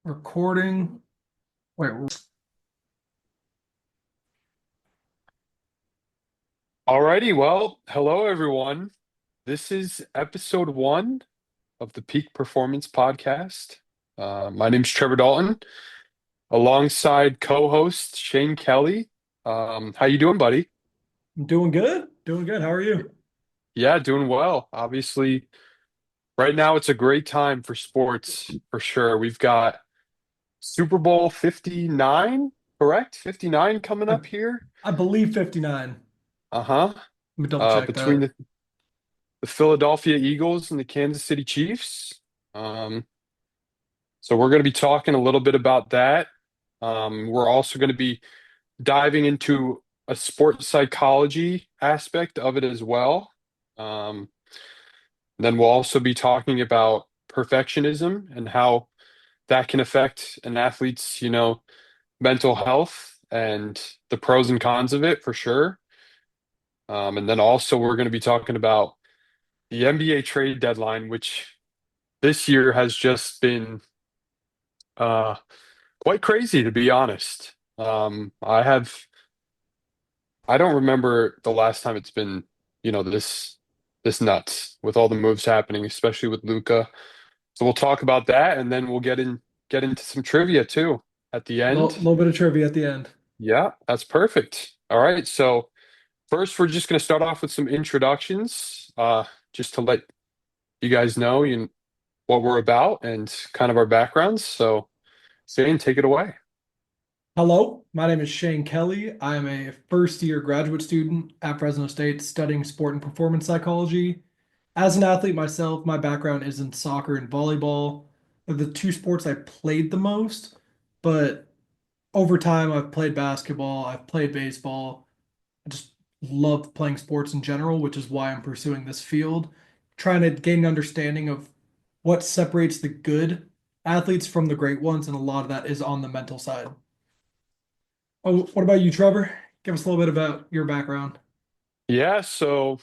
Recording. Wait, Alrighty, well, hello everyone. This is episode one of the Peak Performance Podcast. My name's Trevor Dalton, alongside co-host Shane Kelly. How you doing, buddy? I'm doing good. Doing good. How are you? Yeah, doing well. Obviously, right now it's a great time for sports for sure. We've got Super Bowl 59, correct? 59 coming I up here. I believe 59. Uh-huh. Let me double check Between that. the Philadelphia Eagles and the Kansas City Chiefs. Um, So we're going to be talking a little bit about that. We're also going to be diving into a sports psychology aspect of it as well. Um, then we'll also be talking about perfectionism and how that can affect an athlete's, mental health and the pros and cons of it for sure. And then also we're going to be talking about the NBA trade deadline, which this year has just been uh, quite crazy, to be honest. I don't remember the last time it's been, this nuts with all the moves happening, especially with Luca. So we'll talk about that, and then we'll get into some trivia too at the end. Little bit of trivia at the end. Yeah, that's perfect. All right, so first we're just going to start off with some introductions, just to let you guys know what we're about and kind of our backgrounds. So, Shane, take it away. Hello, my name is Shane Kelly. I am a first year graduate student at Fresno State studying sport and performance psychology. As an athlete myself, my background is in soccer and volleyball. They're the two sports I played the most, but over time I've played basketball, I've played baseball. I just love playing sports in general, which is why I'm pursuing this field, trying to gain an understanding of what separates the good athletes from the great ones, and a lot of that is on the mental side. Oh, what about you, Trevor? Give us a little bit about your background. Yeah, so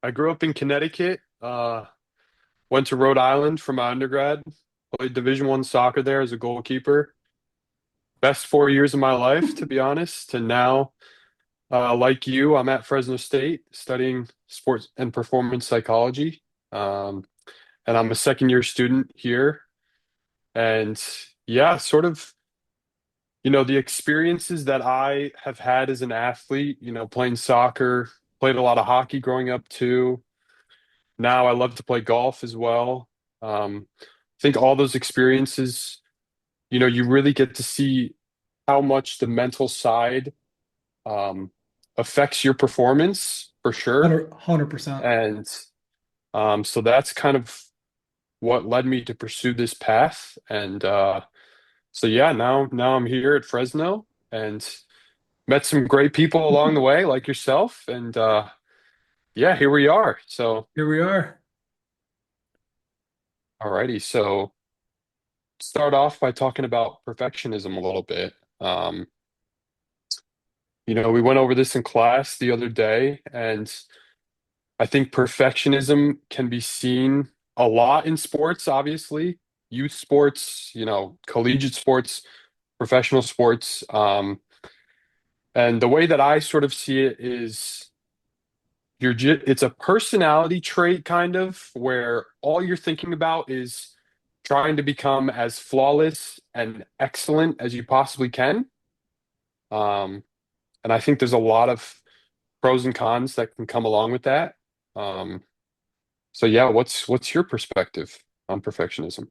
I grew up in Connecticut. Went to Rhode Island for my undergrad. Played Division One soccer there as a goalkeeper. Best 4 years of my life, to be honest. And now, like you, I'm at Fresno State studying sports and performance psychology. Um, and I'm a second year student here. And yeah, sort of, the experiences that I have had as an athlete, playing soccer, played a lot of hockey growing up too. Now I love to play golf as well. I think all those experiences, you really get to see how much the mental side um, affects your performance for sure. 100%. And so that's kind of what led me to pursue this path. And so yeah, now I'm here at Fresno and met some great people along the way, like yourself. And yeah, here we are. So Here we are. alrighty, so start off by talking about perfectionism a little bit. Um, we went over this in class the other day, and I think perfectionism can be seen a lot in sports, obviously, youth sports, collegiate sports, professional sports. And the way that I sort of see it is it's a personality trait kind of where all you're thinking about is trying to become as flawless and excellent as you possibly can. Um, and I think there's a lot of pros and cons that can come along with that. Um, so yeah, what's your perspective on perfectionism?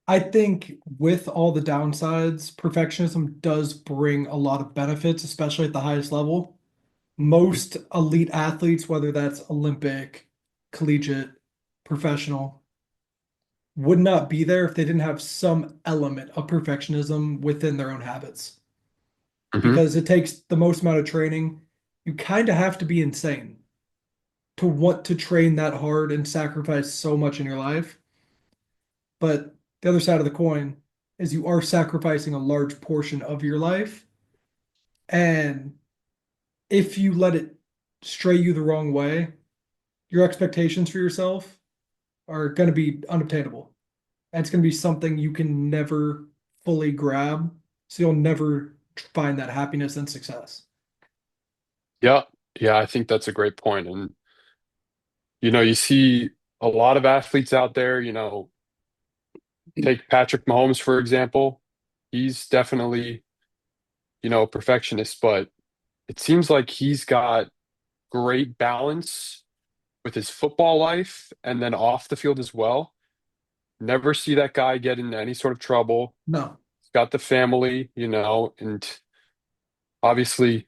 I think with all the downsides, perfectionism does bring a lot of benefits, especially at the highest level. Most elite athletes, whether that's Olympic, collegiate, professional, would not be there if they didn't have some element of perfectionism within their own habits. Hmm. Because it takes the most amount of training. You kind of have to be insane to want to train that hard and sacrifice so much in your life. But the other side of the coin is you are sacrificing a large portion of your life. And if you let it stray you the wrong way, your expectations for yourself are going to be unobtainable. And it's going to be something you can never fully grab. So you'll never find that happiness and success. Yeah, yeah, I think that's a great point. And you see a lot of athletes out there, take Patrick Mahomes, for example. He's definitely, a perfectionist, but it seems like he's got great balance with his football life and then off the field as well. Never see that guy get into any sort of trouble. No. He's got the family, and obviously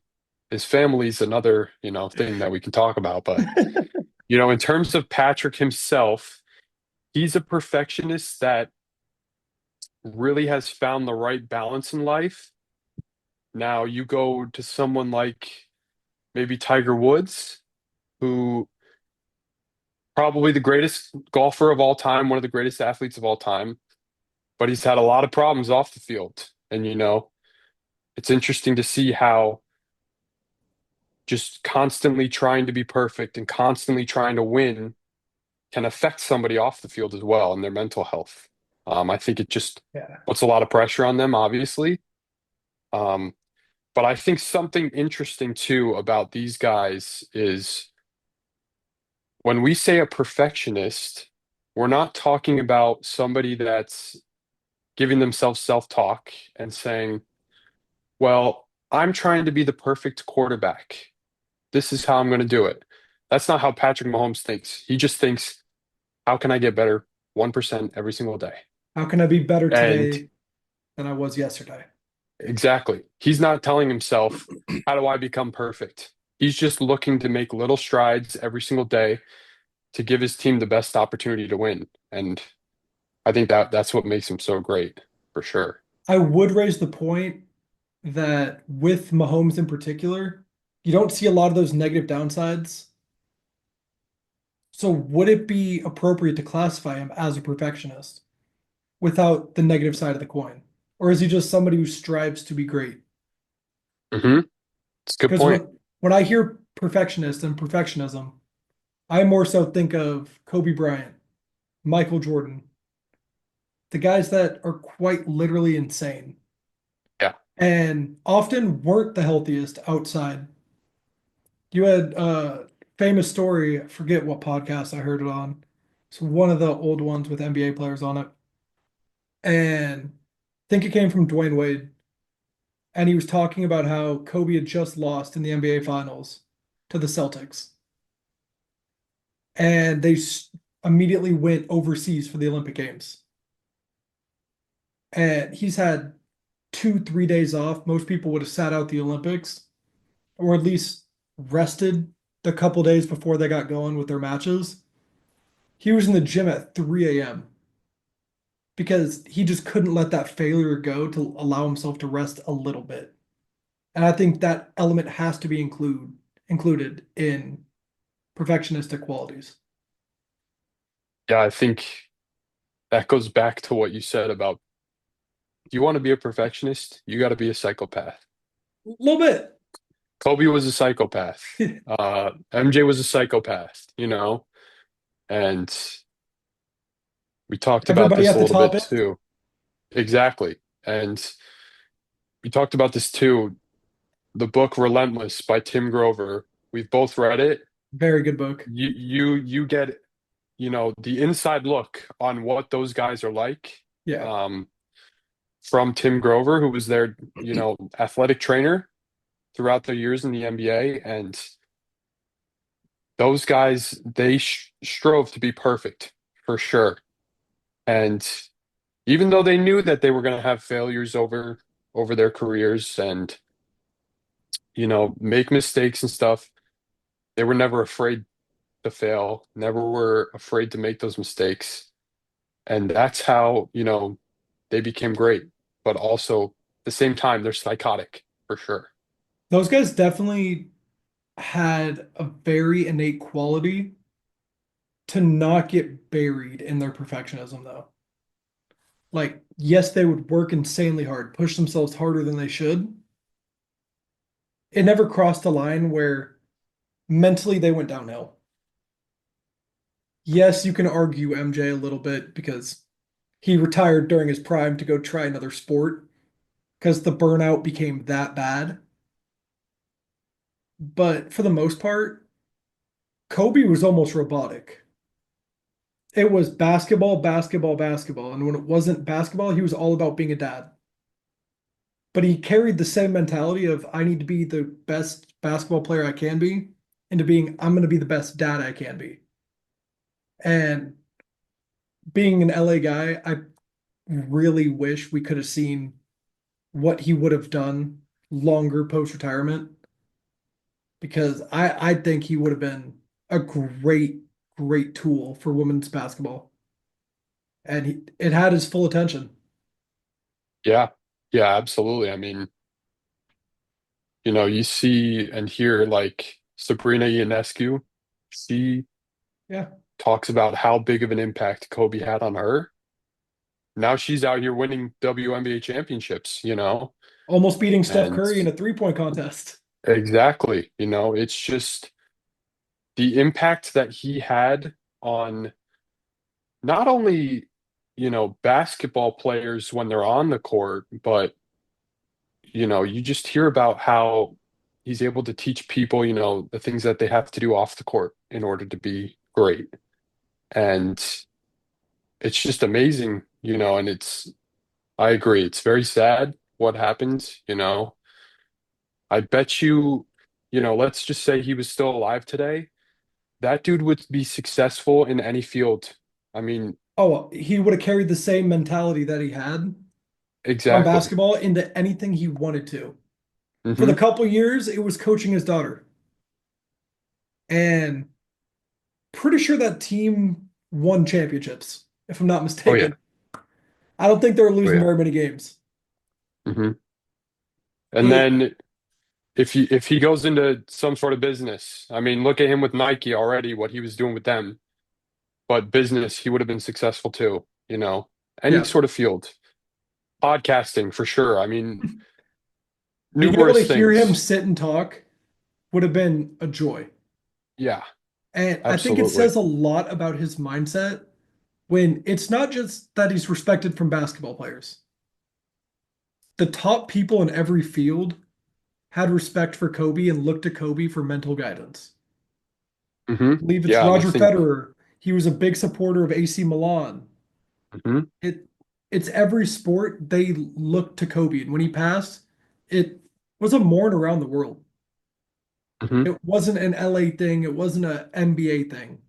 his family's another, thing that we can talk about. But, in terms of Patrick himself, he's a perfectionist that really has found the right balance in life. Now you go to someone like maybe Tiger Woods, who probably the greatest golfer of all time, one of the greatest athletes of all time, but he's had a lot of problems off the field. And it's interesting to see how just constantly trying to be perfect and constantly trying to win can affect somebody off the field as well and their mental health. I think it just Yeah. puts a lot of pressure on them, obviously. Um, but I think something interesting too about these guys is when we say a perfectionist, we're not talking about somebody that's giving themselves self-talk and saying, well, I'm trying to be the perfect quarterback. This is how I'm going to do it. That's not how Patrick Mahomes thinks. He just thinks, how can I get better 1% every single day? How can I be better And today than I was yesterday? exactly, he's not telling himself, how do I become perfect? He's just looking to make little strides every single day to give his team the best opportunity to win. And I think that's what makes him so great, for sure. I would raise the point that with Mahomes in particular, you don't see a lot of those negative downsides. So would it be appropriate to classify him as a perfectionist without the negative side of the coin? Or is he just somebody who strives to be great? Hmm. It's a good Because point. when I hear perfectionist and perfectionism, I more so think of Kobe Bryant, Michael Jordan, the guys that are quite literally insane Yeah. and often weren't the healthiest outside. You had a famous story, I forget what podcast I heard it on. It's one of the old ones with NBA players on it. And I think it came from Dwayne Wade. And he was talking about how Kobe had just lost in the NBA Finals to the Celtics. And they immediately went overseas for the Olympic Games. And he's had 2, 3 days off. Most people would have sat out the Olympics or at least rested the couple days before they got going with their matches. He was in the gym at 3 a.m. because he just couldn't let that failure go to allow himself to rest a little bit. And I think that element has to be included in perfectionistic qualities. Yeah, I think that goes back to what you said about you want to be a perfectionist, you got to be a psychopath. A little bit. Kobe was a psychopath. MJ was a psychopath, and we talked about Everybody this at a the little top bit is too. Exactly. And we talked about this too. The book Relentless by Tim Grover. We've both read it. very good book. You get, the inside look on what those guys are like. Yeah. Um, from Tim Grover, who was their, athletic trainer throughout their years in the NBA. And those guys, they strove to be perfect for sure. And even though they knew that they were going to have failures over their careers and, make mistakes and stuff, they were never afraid to fail, never were afraid to make those mistakes. And that's how, they became great. But also at the same time, they're psychotic for sure. Those guys definitely had a very innate quality to not get buried in their perfectionism, though. Like, yes, they would work insanely hard, push themselves harder than they should. It never crossed a line where mentally they went downhill. Yes, you can argue MJ a little bit because he retired during his prime to go try another sport because the burnout became that bad. But for the most part, Kobe was almost robotic. It was basketball, basketball, basketball. And when it wasn't basketball, he was all about being a dad. But he carried the same mentality of I need to be the best basketball player I can be into being I'm going to be the best dad I can be. And being an LA guy, I really wish we could have seen what he would have done longer post retirement because I think he would have been a great tool for women's basketball. And it had his full attention. Yeah. Yeah, absolutely. I mean, you see and hear like Sabrina Ionescu, she Yeah. talks about how big of an impact Kobe had on her. Now she's out here winning WNBA championships, Almost beating Steph and Curry in a 3-point contest. exactly, it's just the impact that he had on not only, basketball players when they're on the court, but, you just hear about how he's able to teach people, the things that they have to do off the court in order to be great. And it's just amazing, and I agree. It's very sad what happened, I bet you, let's just say he was still alive today. That dude would be successful in any field. I mean, Oh, he would have carried the same mentality that he had from exactly. basketball into anything he wanted to. For the Hmm. couple years, it was coaching his daughter. And pretty sure that team won championships, if I'm not Oh yeah. mistaken. I don't think they were Oh losing yeah. very many games. Hmm. And It, then if he goes into some sort of business, I mean, look at him with Nike already, what he was doing with them. But business, he would have been successful too, any yeah, sort of field. Podcasting for sure. I mean, being able to numerous hear him things. sit and talk would have been a joy. Yeah, And I think it absolutely. says a lot about his mindset when it's not just that he's respected from basketball players. The top people in every field had respect for Kobe and looked to Kobe for mental guidance. Hmm. I believe it's Yeah, and I Roger think Federer. He was a big supporter of AC Milan. mhm, It it's every sport they looked to Kobe. And when he passed, it was a mourn around the world. mhm. It wasn't an LA thing, it wasn't an NBA thing.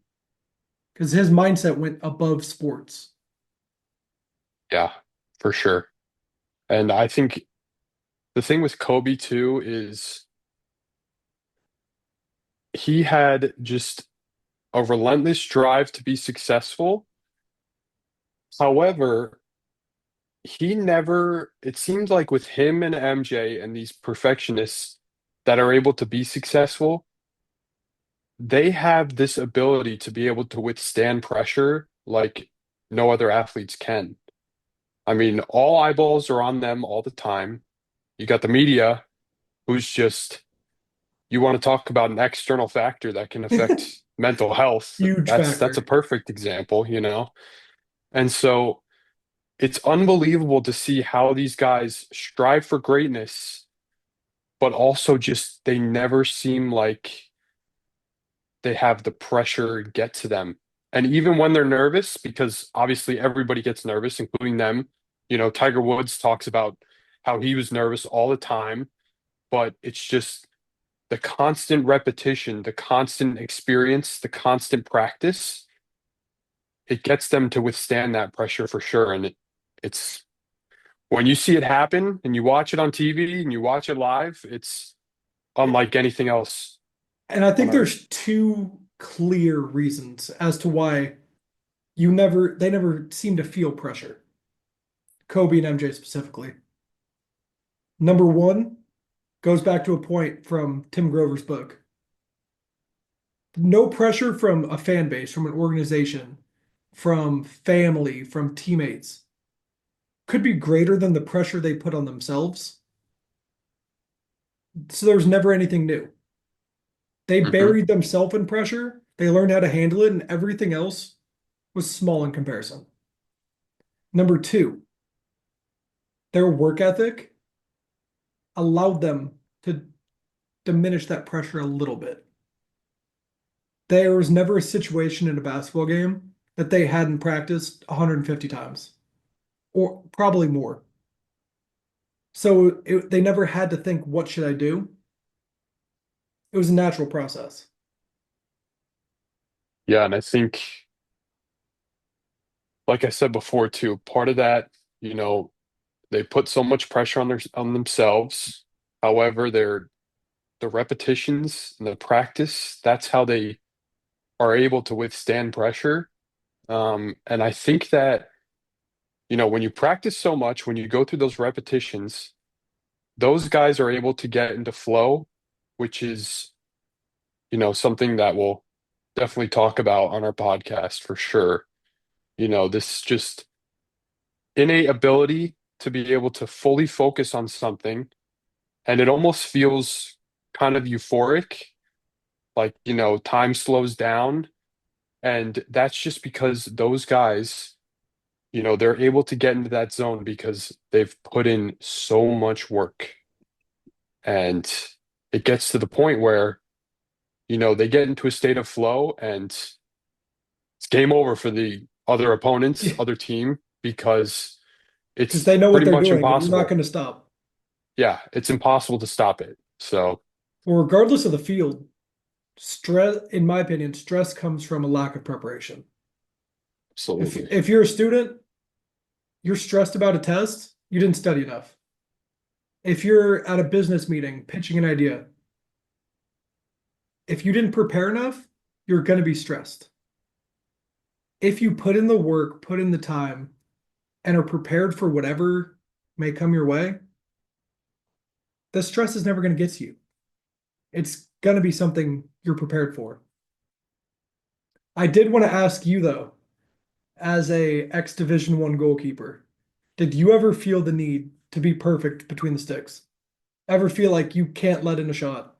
Because his mindset went above sports. Yeah, for sure. And I think the thing with Kobe too is he had just a relentless drive to be successful. However, he never, it seems like with him and MJ and these perfectionists that are able to be successful, they have this ability to be able to withstand pressure like no other athletes can. I mean, all eyeballs are on them all the time. You got the media who's just, you want to talk about an external factor that can affect mental health. Huge That's a factor. perfect example, And so it's unbelievable to see how these guys strive for greatness, but also just they never seem like they have the pressure get to them. And even when they're nervous, because obviously everybody gets nervous, including them, Tiger Woods talks about how he was nervous all the time, but it's just the constant repetition, the constant experience, the constant practice, it gets them to withstand that pressure for sure. And it's when you see it happen and you watch it on TV and you watch it live, it's unlike anything else And I on think earth. there's two clear reasons as to why they never seem to feel pressure. Kobe and MJ specifically. Number one goes back to a point from Tim Grover's book. No pressure from a fan base, from an organization, from family, from teammates could be greater than the pressure they put on themselves. So there's never anything new. They Hmm. buried themselves in pressure. They learned how to handle it, and everything else was small in comparison. Number two, their work ethic allowed them to diminish that pressure a little bit. There was never a situation in a basketball game that they hadn't practiced 150 times, or probably more. So they never had to think, what should I do? It was a natural process. Yeah, and I think, like I said before too, part of that, you know, they put so much pressure on themselves. However, the repetitions and the practice, that's how they are able to withstand pressure. And I think that, when you practice so much, when you go through those repetitions, those guys are able to get into flow, which is, something that we'll definitely talk about on our podcast for sure. This just innate ability to be able to fully focus on something, and it almost feels kind of euphoric, like, time slows down. And that's just because those guys, they're able to get into that zone because they've put in so much work. And it gets to the point where, they get into a state of flow and it's game over for the other opponents, Because other team, because it's they know what pretty they're much doing and you're not impossible. going to stop. Yeah, it's impossible to stop it. So, Well, regardless of the field, stress, in my opinion, stress comes from a lack of preparation. If absolutely. if you're a student, you're stressed about a test, you didn't study enough. If you're at a business meeting pitching an idea, if you didn't prepare enough, you're going to be stressed. If you put in the work, put in the time, and are prepared for whatever may come your way, the stress is never going to get to you. It's going to be something you're prepared for. I did want to ask you though, as a ex Division One goalkeeper, did you ever feel the need to be perfect between the sticks? Ever feel like you can't let in a shot?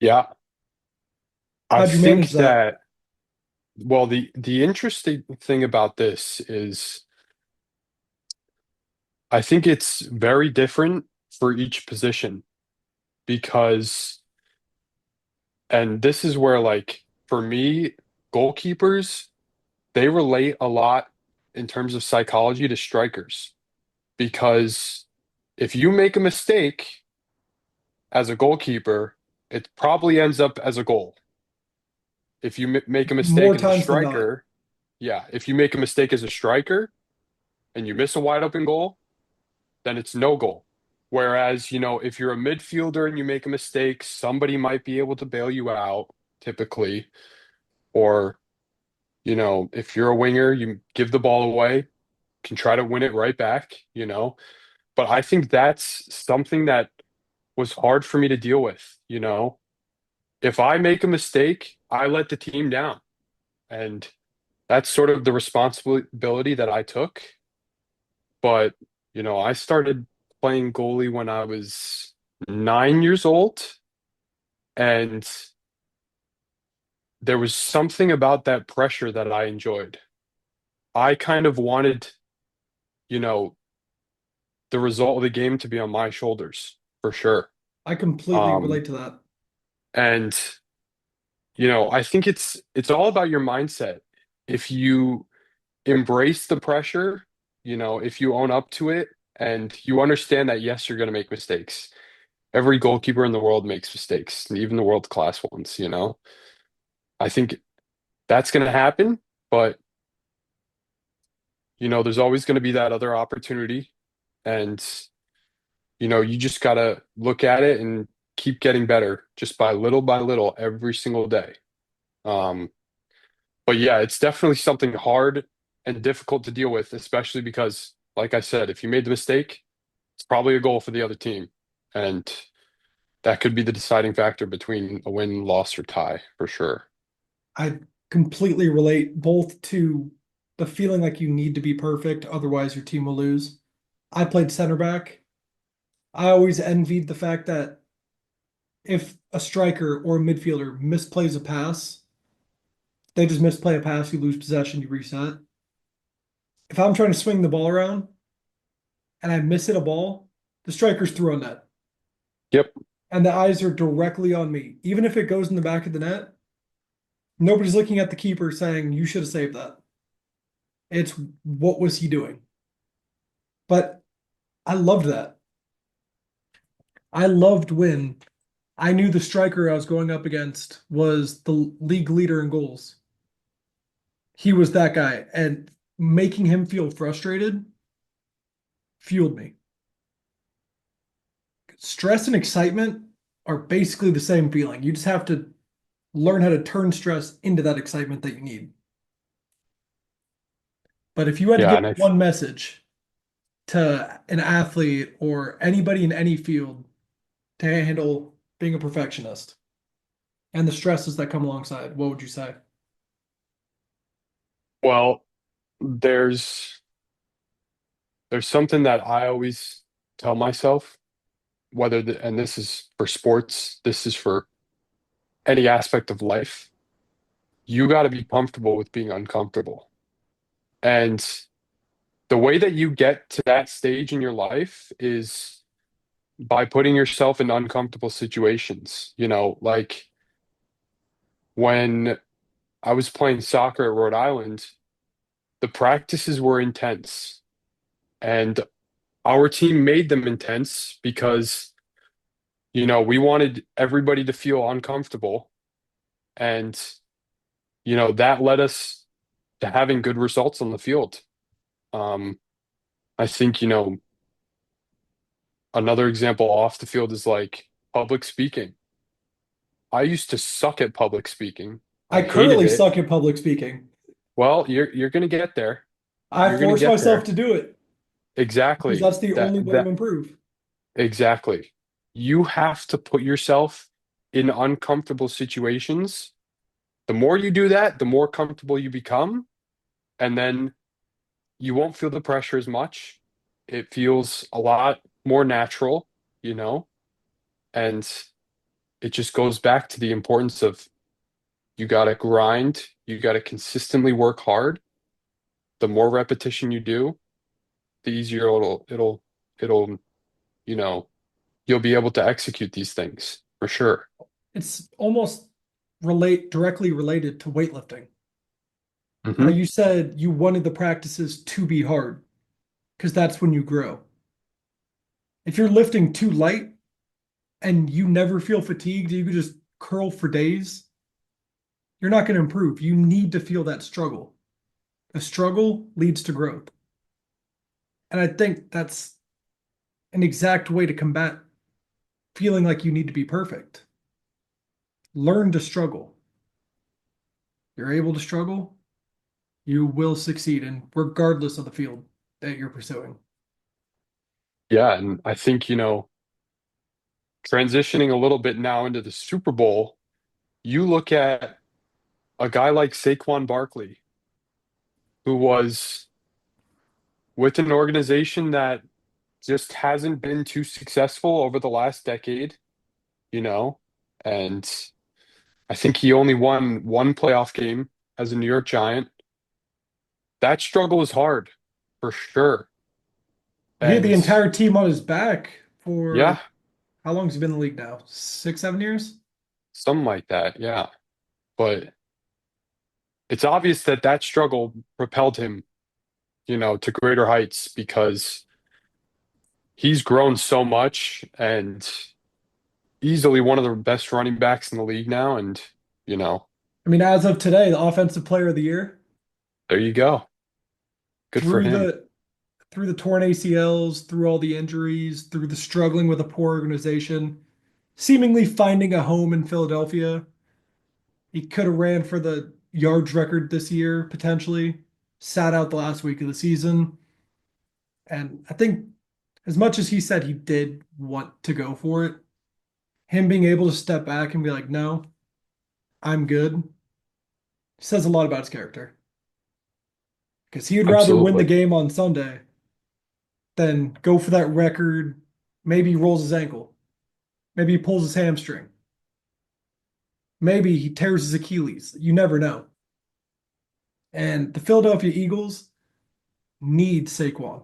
Yeah, I How'd you manage think that? that, well, the interesting thing about this is I think it's very different for each position because, and this is where, like, for me, goalkeepers, they relate a lot in terms of psychology to strikers because if you make a mistake as a goalkeeper, it probably ends up as a goal. If you make a mistake More as a times than not. striker, yeah, if you make a mistake as a striker and you miss a wide open goal, then it's no goal. Whereas, if you're a midfielder and you make a mistake, somebody might be able to bail you out typically. Or, if you're a winger, you give the ball away, can try to win it right back. But I think that's something that was hard for me to deal with. If I make a mistake, I let the team down. And that's sort of the responsibility that I took. But, I started playing goalie when I was 9 years old. And there was something about that pressure that I enjoyed. I kind of wanted, you know, the result of the game to be on my shoulders for sure. I completely Um, relate to that. and I think it's all about your mindset. If you embrace the pressure, if you own up to it and you understand that yes, you're going to make mistakes. Every goalkeeper in the world makes mistakes, and even the world class ones. I think that's going to happen, but there's always going to be that other opportunity, and you just got to look at it and keep getting better just by little every single day. Um, but yeah, it's definitely something hard and difficult to deal with, especially because, like I said, if you made the mistake, it's probably a goal for the other team, and that could be the deciding factor between a win, loss, or tie for sure. I completely relate both to the feeling like you need to be perfect, otherwise your team will lose. I played center back. I always envied the fact that if a striker or a midfielder misplays a pass, they just misplay a pass, you lose possession, you reset. If I'm trying to swing the ball around and I miss hit a ball, the striker's through on net. Yep. And the eyes are directly on me. Even if it goes in the back of the net, nobody's looking at the keeper saying, you should have saved that. It's what was he doing? But I loved that. I loved when I knew the striker I was going up against was the league leader in goals. He was that guy. And making him feel frustrated fueled me. Stress and excitement are basically the same feeling. You just have to learn how to turn stress into that excitement that you need. But if you had to Yeah, give and one message to an athlete or anybody in any field to handle being a perfectionist and the stresses that come alongside, what would you say? well, there's there's something that I always tell myself, and this is for sports, this is for any aspect of life. You got to be comfortable with being uncomfortable. And the way that you get to that stage in your life is by putting yourself in uncomfortable situations. Like when I was playing soccer at Rhode Island, the practices were intense, and our team made them intense because, we wanted everybody to feel uncomfortable. And, that led us to having good results on the field. Um, I think, another example off the field is like public speaking. I used to suck at public speaking. I I hated currently it. suck at public speaking. Well, you're gonna get there. I You're gonna force get myself there. to do it because Exactly. that's the That only way to that improve. exactly. You have to put yourself in uncomfortable situations. The more you do that, the more comfortable you become, and then you won't feel the pressure as much. It feels a lot more natural, you know, and it just goes back to the importance of you got to grind, you got to consistently work hard. The more repetition you do, the easier it'll, you know, you'll be able to execute these things for sure. It's almost relate directly related to weightlifting. How Hmm. you said you wanted the practices to be hard because that's when you grow. If you're lifting too light and you never feel fatigued, you could just curl for days, you're not going to improve. You need to feel that struggle. The struggle leads to growth. And I think that's an exact way to combat feeling like you need to be perfect. Learn to struggle. You're able to struggle, you will succeed in regardless of the field that you're pursuing. Yeah, and I think, transitioning a little bit now into the Super Bowl, you look at a guy like Saquon Barkley, who was with an organization that just hasn't been too successful over the last decade, you know, and I think he only won one playoff game as a New York Giant. That struggle is hard for sure. He had the And entire team on his back for yeah, how long has he been in the league now? 6, 7 years? something like that. Yeah. But it's obvious that that struggle propelled him, to greater heights because he's grown so much and easily one of the best running backs in the league now. And, you know, I mean, as of today, the offensive player of the year there you go. Good for through him. the torn ACLs, through all the injuries, through the struggling with a poor organization, seemingly finding a home in Philadelphia. He could have ran for the yards record this year, potentially. Sat out the last week of the season. And I think as much as he said he did want to go for it, him being able to step back and be like, no, I'm good, says a lot about his character. Because he would rather win the Absolutely. game on Sunday than go for that record. Maybe he rolls his ankle. Maybe he pulls his hamstring. Maybe he tears his Achilles. You never know. And the Philadelphia Eagles, need Saquon.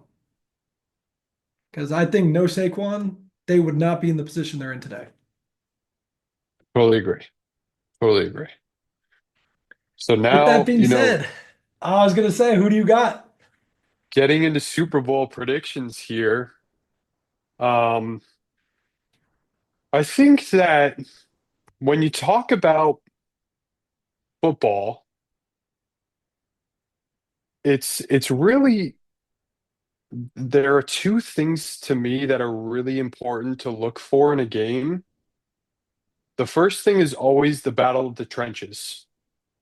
Because I think no Saquon, they would not be in the position they're in today. Totally agree. Totally agree. So With that now, being said, I was going to say, who do you got? getting into Super Bowl predictions here. Um, I think that when you talk about football, it's really there are two things to me that are really important to look for in a game. The first thing is always the battle of the trenches.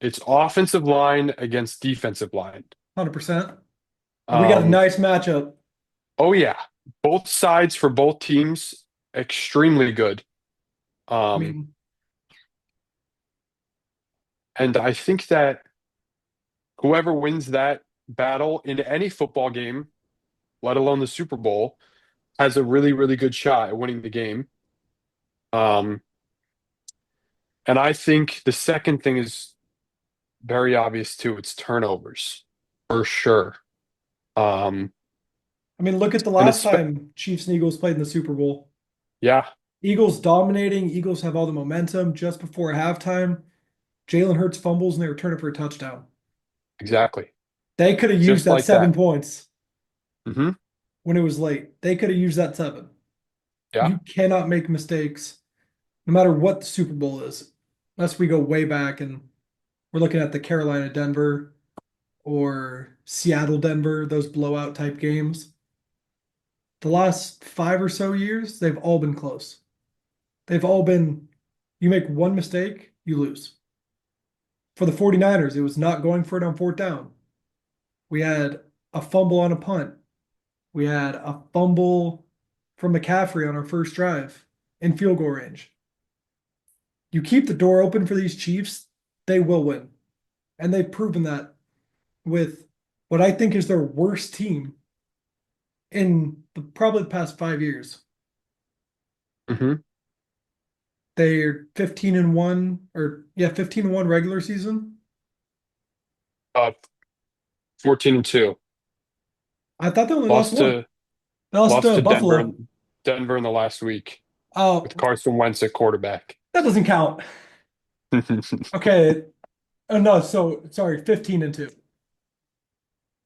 It's offensive line against defensive line. 100%. And we got a Um, nice matchup. oh yeah, both sides for both teams extremely good. I Um, mean, and I think that whoever wins that battle in any football game, let alone the Super Bowl, has a really, really good shot at winning the game. Um, and I think the second thing is very obvious too. It's turnovers for sure. Um, look at the and last it's time Chiefs and Eagles played in the Super Bowl. yeah, Eagles dominating. Eagles have all the momentum just before halftime. Jalen Hurts fumbles and they return it for a touchdown. exactly. They could have used Just that like seven that. points Hmm. when it was late. They could have used that seven. Yeah. You cannot make mistakes no matter what the Super Bowl is, unless we go way back and we're looking at the Carolina Denver or Seattle Denver, those blowout type games. The last 5 or so years, they've all been close. They've all been, you make one mistake, you lose. For the 49ers, it was not going for it on fourth down. We had a fumble on a punt. We had a fumble from McCaffrey on our first drive in field goal range. You keep the door open for these Chiefs, they will win. And they've proven that with what I think is their worst team in probably the past 5 years. Hmm. They're 15-1 or yeah, 15-1 regular season. Uh, 14-2. I thought they only lost Lost one. to They lost lost to to Denver Buffalo. and Denver in the last week Oh, with Carson Wentz at quarterback. that doesn't count. Okay. Oh no, so sorry, 15-2.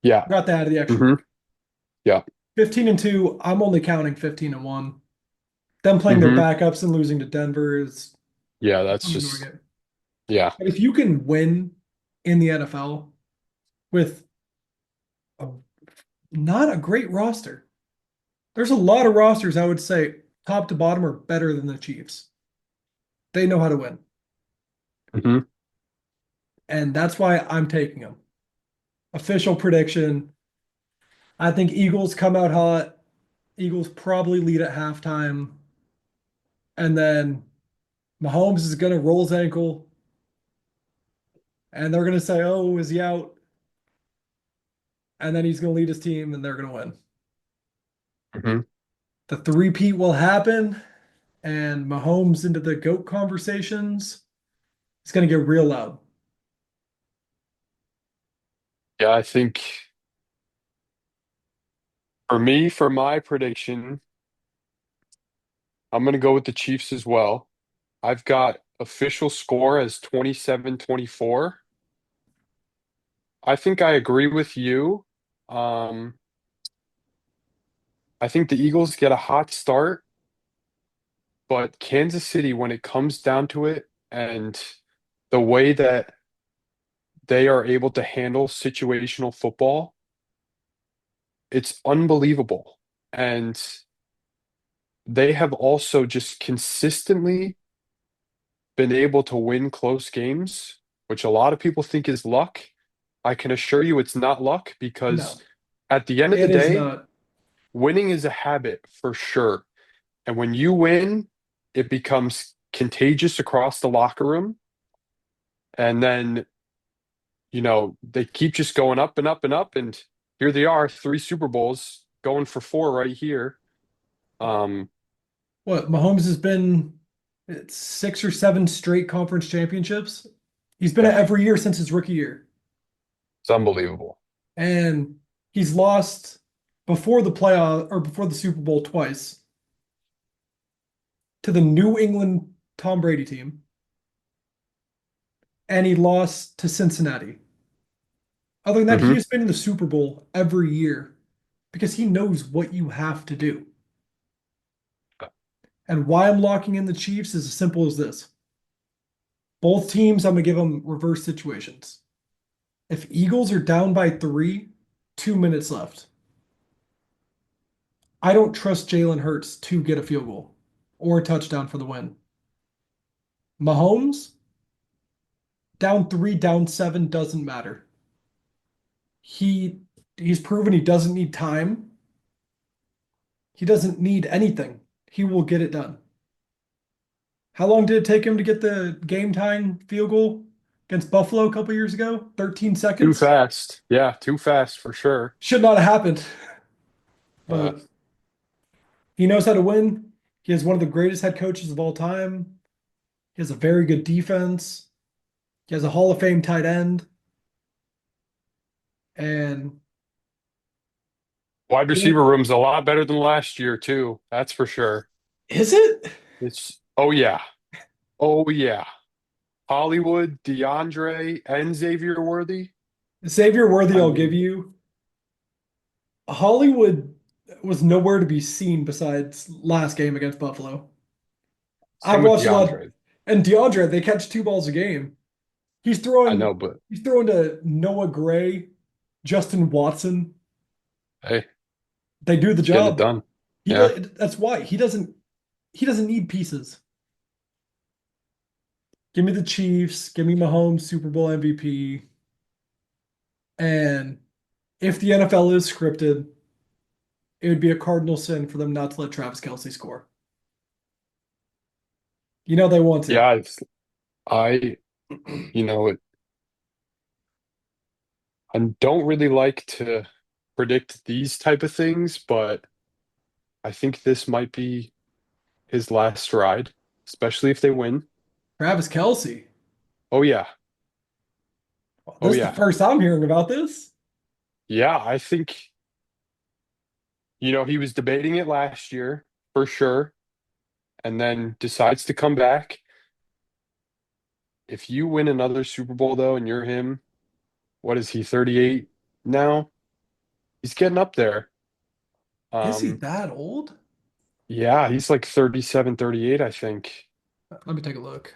Yeah. Got that out of the extra Hmm. week. Yeah. 15-2. I'm only counting 15-1. Them playing their Hmm. backups and losing to Denver is Yeah, that's I'm ignoring just it. yeah. But if you can win in the NFL with a, not a great roster, there's a lot of rosters I would say top to bottom are better than the Chiefs. They know how to win. Hmm. And that's why I'm taking them. Official prediction. I think Eagles come out hot. Eagles probably lead at halftime. And then Mahomes is going to roll his ankle. And they're going to say, oh, is he out? And then he's going to lead his team and they're going to win. Hmm. The three-peat will happen. And Mahomes into the GOAT conversations. It's going to get real loud. Yeah, I think for me, for my prediction, I'm gonna go with the Chiefs as well. I've got official score as 27-24. I think I agree with you. Um, I think the Eagles get a hot start, but Kansas City, when it comes down to it, and the way that they are able to handle situational football, it's unbelievable. And they have also just consistently been able to win close games, which a lot of people think is luck. I can assure you it's not luck because No, at the end of the it is day, not. winning is a habit for sure. And when you win, it becomes contagious across the locker room. And then, they keep just going up and up and up. And here they are, three Super Bowls going for four right here. Um, What, Mahomes has been it's 6 or 7 straight conference championships. He's been at yeah, every year since his rookie year. it's unbelievable. And He's lost before the playoff or before the Super Bowl twice to the New England Tom Brady team, and he lost to Cincinnati. Other than that, he Hmm. has been in the Super Bowl every year because he knows what you have to do. And why I'm locking in the Chiefs is as simple as this. Both teams, I'm going to give them reverse situations. If Eagles are down by 3, 2 minutes left, I don't trust Jalen Hurts to get a field goal or a touchdown for the win. Mahomes, down 3, down 7, doesn't matter. He he's proven he doesn't need time. He doesn't need anything. He will get it done. How long did it take him to get the game tying field goal against Buffalo a couple years ago? 13 Too seconds. fast. Yeah, too fast for sure. Should not have happened, Uh, but he knows how to win. He is one of the greatest head coaches of all time. He has a very good defense. He has a Hall of Fame tight end. And Wide yeah, receiver room's a lot better than last year too. That's for sure. is it? It's oh yeah. Oh yeah. Hollywood, DeAndre, and Xavier Worthy. Xavier Worthy, I I'll give mean, you. Hollywood was nowhere to be seen besides last game against Buffalo. same I've with watched a lot, DeAndre. and DeAndre, they catch two balls a game. He's I know, throwing, but he's throwing to Noah Gray, Justin Watson. hey, They do the he's getting it job. done. He Yeah. does, that's why he doesn't need pieces. Give me the Chiefs, give me Mahomes, Super Bowl MVP. And if the NFL is scripted, it would be a cardinal sin for them not to let Travis Kelce score. You know they want to. Yeah, I you know, I don't really like to predict these type of things, but I think this might be his last ride, especially if they win. Travis Kelce. Oh yeah. Well, Oh this is the yeah. first I'm hearing about this. Yeah, I think, he was debating it last year for sure, and then decides to come back. If you win another Super Bowl though, and you're him, what is he, 38 now? He's getting up there. Is he Um, that old? yeah, he's like 37, 38, I think. Let me take a look.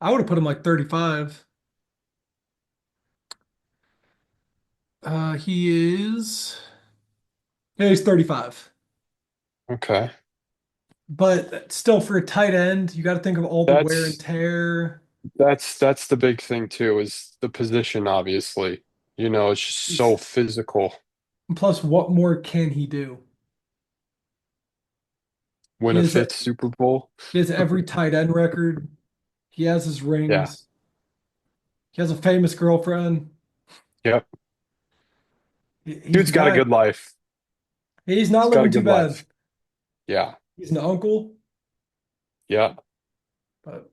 I would have put him like 35. He is. Yeah, he's 35. Okay. But still, for a tight end, you got to think of all the wear and That's tear. that's the big thing too, is the position, obviously. It's just so He's, physical. plus, what more can he do? Win He a has fifth Super Bowl. he has every tight end record. He has his Yeah. rings. He has a famous girlfriend. Yep. He's Dude's the got a guy. good life. He's He's not got a living too good bad. life. Yeah. He's an uncle. Yeah. But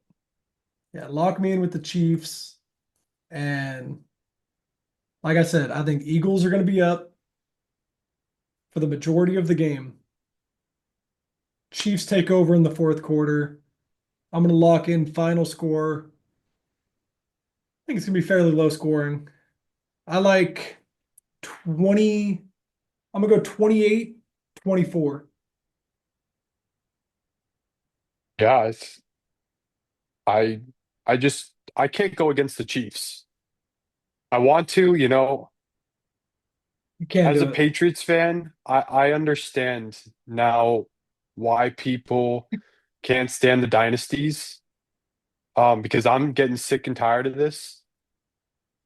yeah, lock me in with the Chiefs. And like I said, I think Eagles are going to be up for the majority of the game. Chiefs take over in the fourth quarter. I'm going to lock in final score. I think it's going to be fairly low scoring. I like 20. I'm going to go 28-24. Yeah. I I can't go against the Chiefs. I want to, You can't as do a it. Patriots fan, I understand now why people can't stand the dynasties. Because I'm getting sick and tired of this.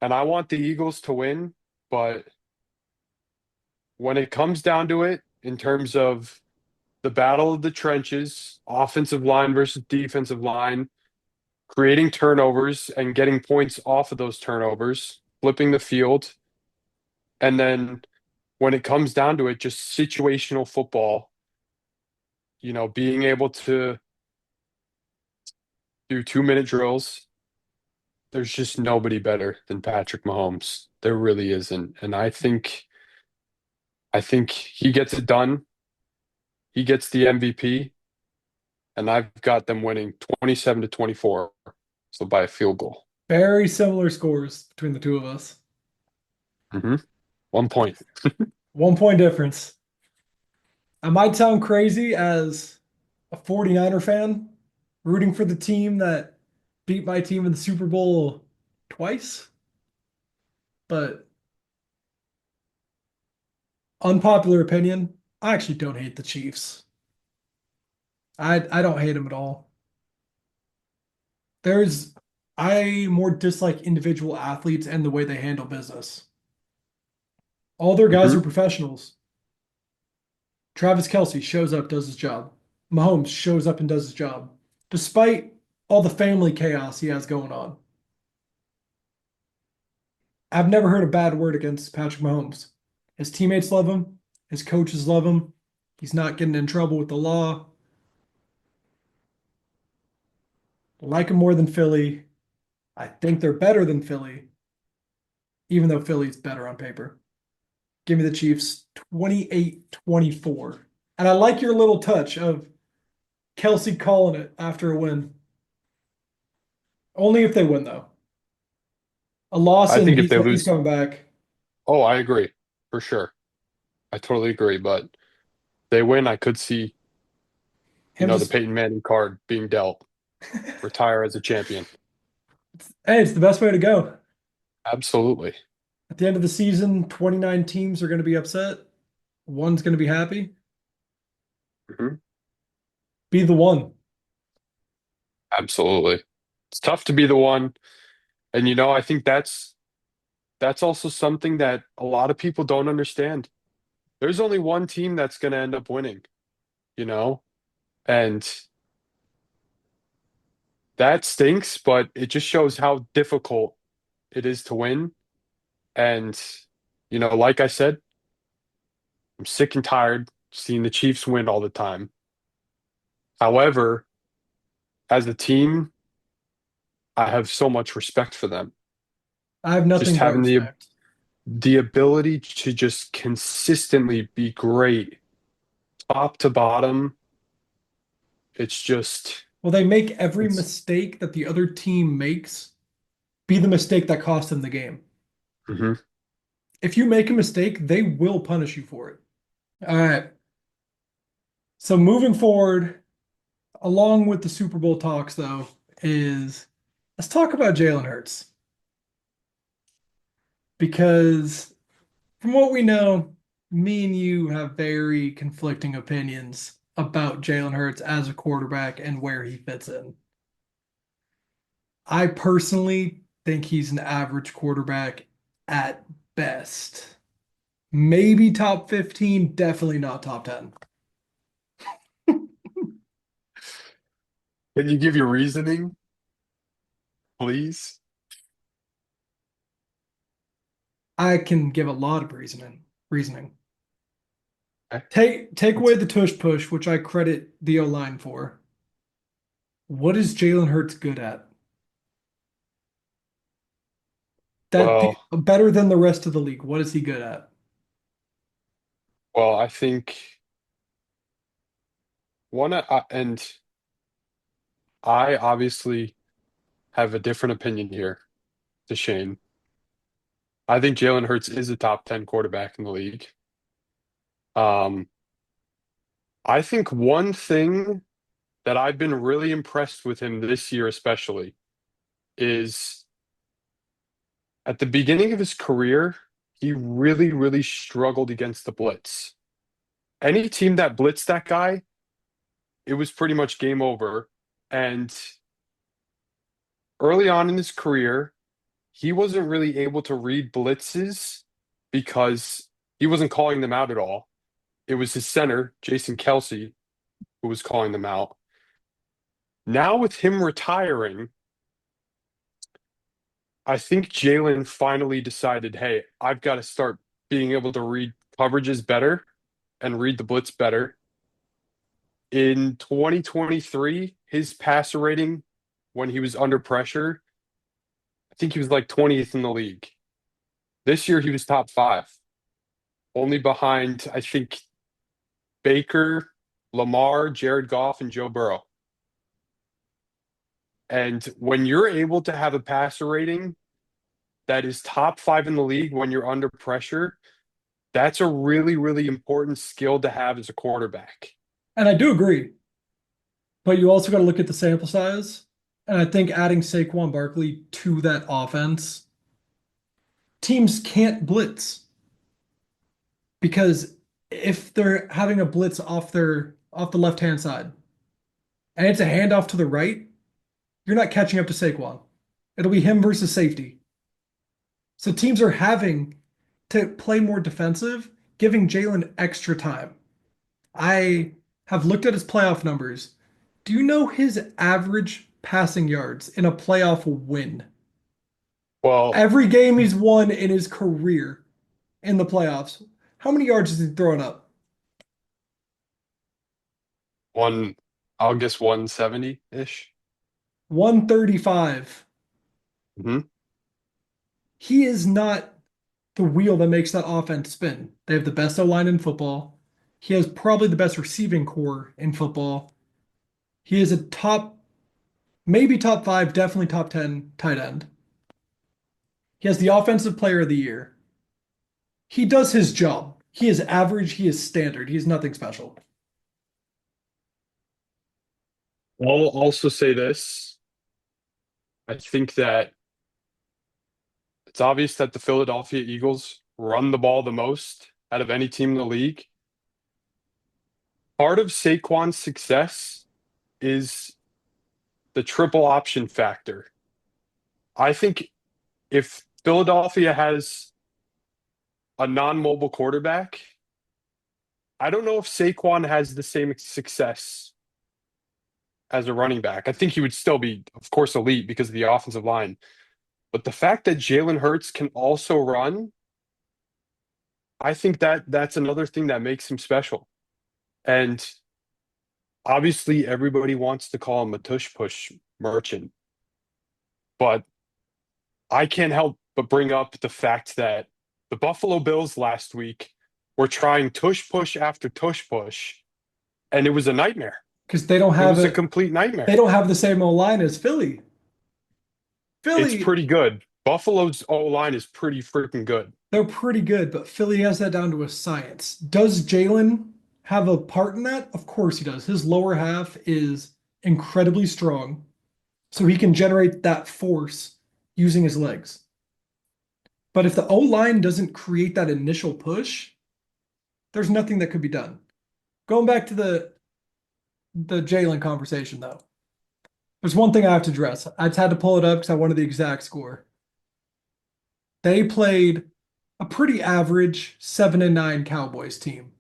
And I want the Eagles to win, but when it comes down to it, in terms of the battle of the trenches, offensive line versus defensive line, creating turnovers and getting points off of those turnovers, flipping the field, and then when it comes down to it, just situational football, being able to do 2-minute drills, there's just nobody better than Patrick Mahomes. There really isn't. And I think he gets it done. He gets the MVP, and I've got them winning 27 to 24. So by a field goal. Very similar scores between the two of us. Hmm. 1 point. 1 point difference. I might sound crazy as a 49er fan, rooting for the team that beat my team in the Super Bowl twice, but unpopular opinion, I actually don't hate the Chiefs. I don't hate them at all. There's I more dislike individual athletes and the way they handle business. All their guys Hmm. are professionals. Travis Kelsey shows up, does his job. Mahomes shows up and does his job, despite all the family chaos he has going on. I've never heard a bad word against Patrick Mahomes. His teammates love him. His coaches love him. He's not getting in trouble with the law. Like him more than Philly. I think they're better than Philly, even though Philly's better on paper. Give me the Chiefs 28-24. And I like your little touch of Kelsey calling it after a win. Only if they win, though. A loss I and think if he's they he's lose, coming back. oh, I agree for sure. I totally agree. But they win, I could see, Him the just Peyton Manning card being dealt, retire as a champion. hey, it's the best way to go. Absolutely. At the end of the season, 29 teams are going to be upset. One's going to be happy. Hmm. Be the one. Absolutely. It's tough to be the one. And I think that's also something that a lot of people don't understand. There's only one team that's going to end up winning, you know? And that stinks, but it just shows how difficult it is to win. And, like I said, I'm sick and tired seeing the Chiefs win all the time. However, as a team, I have so much respect for them. I have Just nothing but having the respect. the ability to just consistently be great top to bottom. It's just Well, they make every it's mistake that the other team makes be the mistake that cost them the game. mhm. If you make a mistake, they will punish you for it. All right. So moving forward, along with the Super Bowl talks, though, is let's talk about Jalen Hurts because from what we know, me and you have very conflicting opinions about Jalen Hurts as a quarterback and where he fits in. I personally think he's an average quarterback at best. Maybe top 15, definitely not top 10. Can you give your reasoning, please? I can give a lot of reasoning. Okay. Take away Let's- the tush push, which I credit the O line for. What is Jalen Hurts good at? Well, Better than the rest of the league. What is he good at? I think and I obviously have a different opinion here to Shane. I think Jalen Hurts is a top 10 quarterback in the league. Um, I think one thing that I've been really impressed with him this year, especially, is at the beginning of his career, he really, really struggled against the blitz. Any team that blitzed that guy, it was pretty much game over. And early on in his career, he wasn't really able to read blitzes because he wasn't calling them out at all. It was his center, Jason Kelsey, who was calling them out. Now, with him retiring, I think Jalen finally decided, hey, I've got to start being able to read coverages better and read the blitz better. In 2023, his passer rating when he was under pressure, think he was like 20th in the league. This year he was top five, only behind, I think, Baker, Lamar, Jared Goff, and Joe Burrow. And when you're able to have a passer rating that is top five in the league when you're under pressure, that's a really, really important skill to have as a quarterback. And I do agree, but you also got to look at the sample size. And I think adding Saquon Barkley to that offense, teams can't blitz because if they're having a blitz off the left hand side and it's a handoff to the right, you're not catching up to Saquon. It'll be him versus safety. So teams are having to play more defensive, giving Jalen extra time. I have looked at his playoff numbers. Do you know his average passing yards in a playoff win? Well, Every game he's won in his career in the playoffs. How many yards is he throwing up? one, I'll guess 170-ish. 135. Hmm. He is not the wheel that makes that offense spin. They have the best O line in football. He has probably the best receiving core in football. He is a top, maybe top five, definitely top 10 tight end. He has the offensive player of the year. He does his job. He is average. He is standard. He is nothing special. I'll also say this. I think that it's obvious that the Philadelphia Eagles run the ball the most out of any team in the league. Part of Saquon's success is the triple option factor. I think if Philadelphia has a non-mobile quarterback, I don't know if Saquon has the same success as a running back. I think he would still be, of course, elite because of the offensive line. But the fact that Jalen Hurts can also run, I think that that's another thing that makes him special. And obviously, everybody wants to call him a tush push merchant, but I can't help but bring up the fact that the Buffalo Bills last week were trying tush push after tush push, and it was a nightmare. Because they don't It have was a it. complete They nightmare. don't have the same O line as Philly. It's Philly, pretty good. Buffalo's O line is pretty freaking good. they're pretty good, but Philly has that down to a science. Does Jalen have a part in that? Of course he does. His lower half is incredibly strong, so he can generate that force using his legs. But if the O line doesn't create that initial push, there's nothing that could be done. Going back to the Jalen conversation though, there's one thing I have to address. I just had to pull it up because I wanted the exact score. They played a pretty average 7-9 Cowboys team.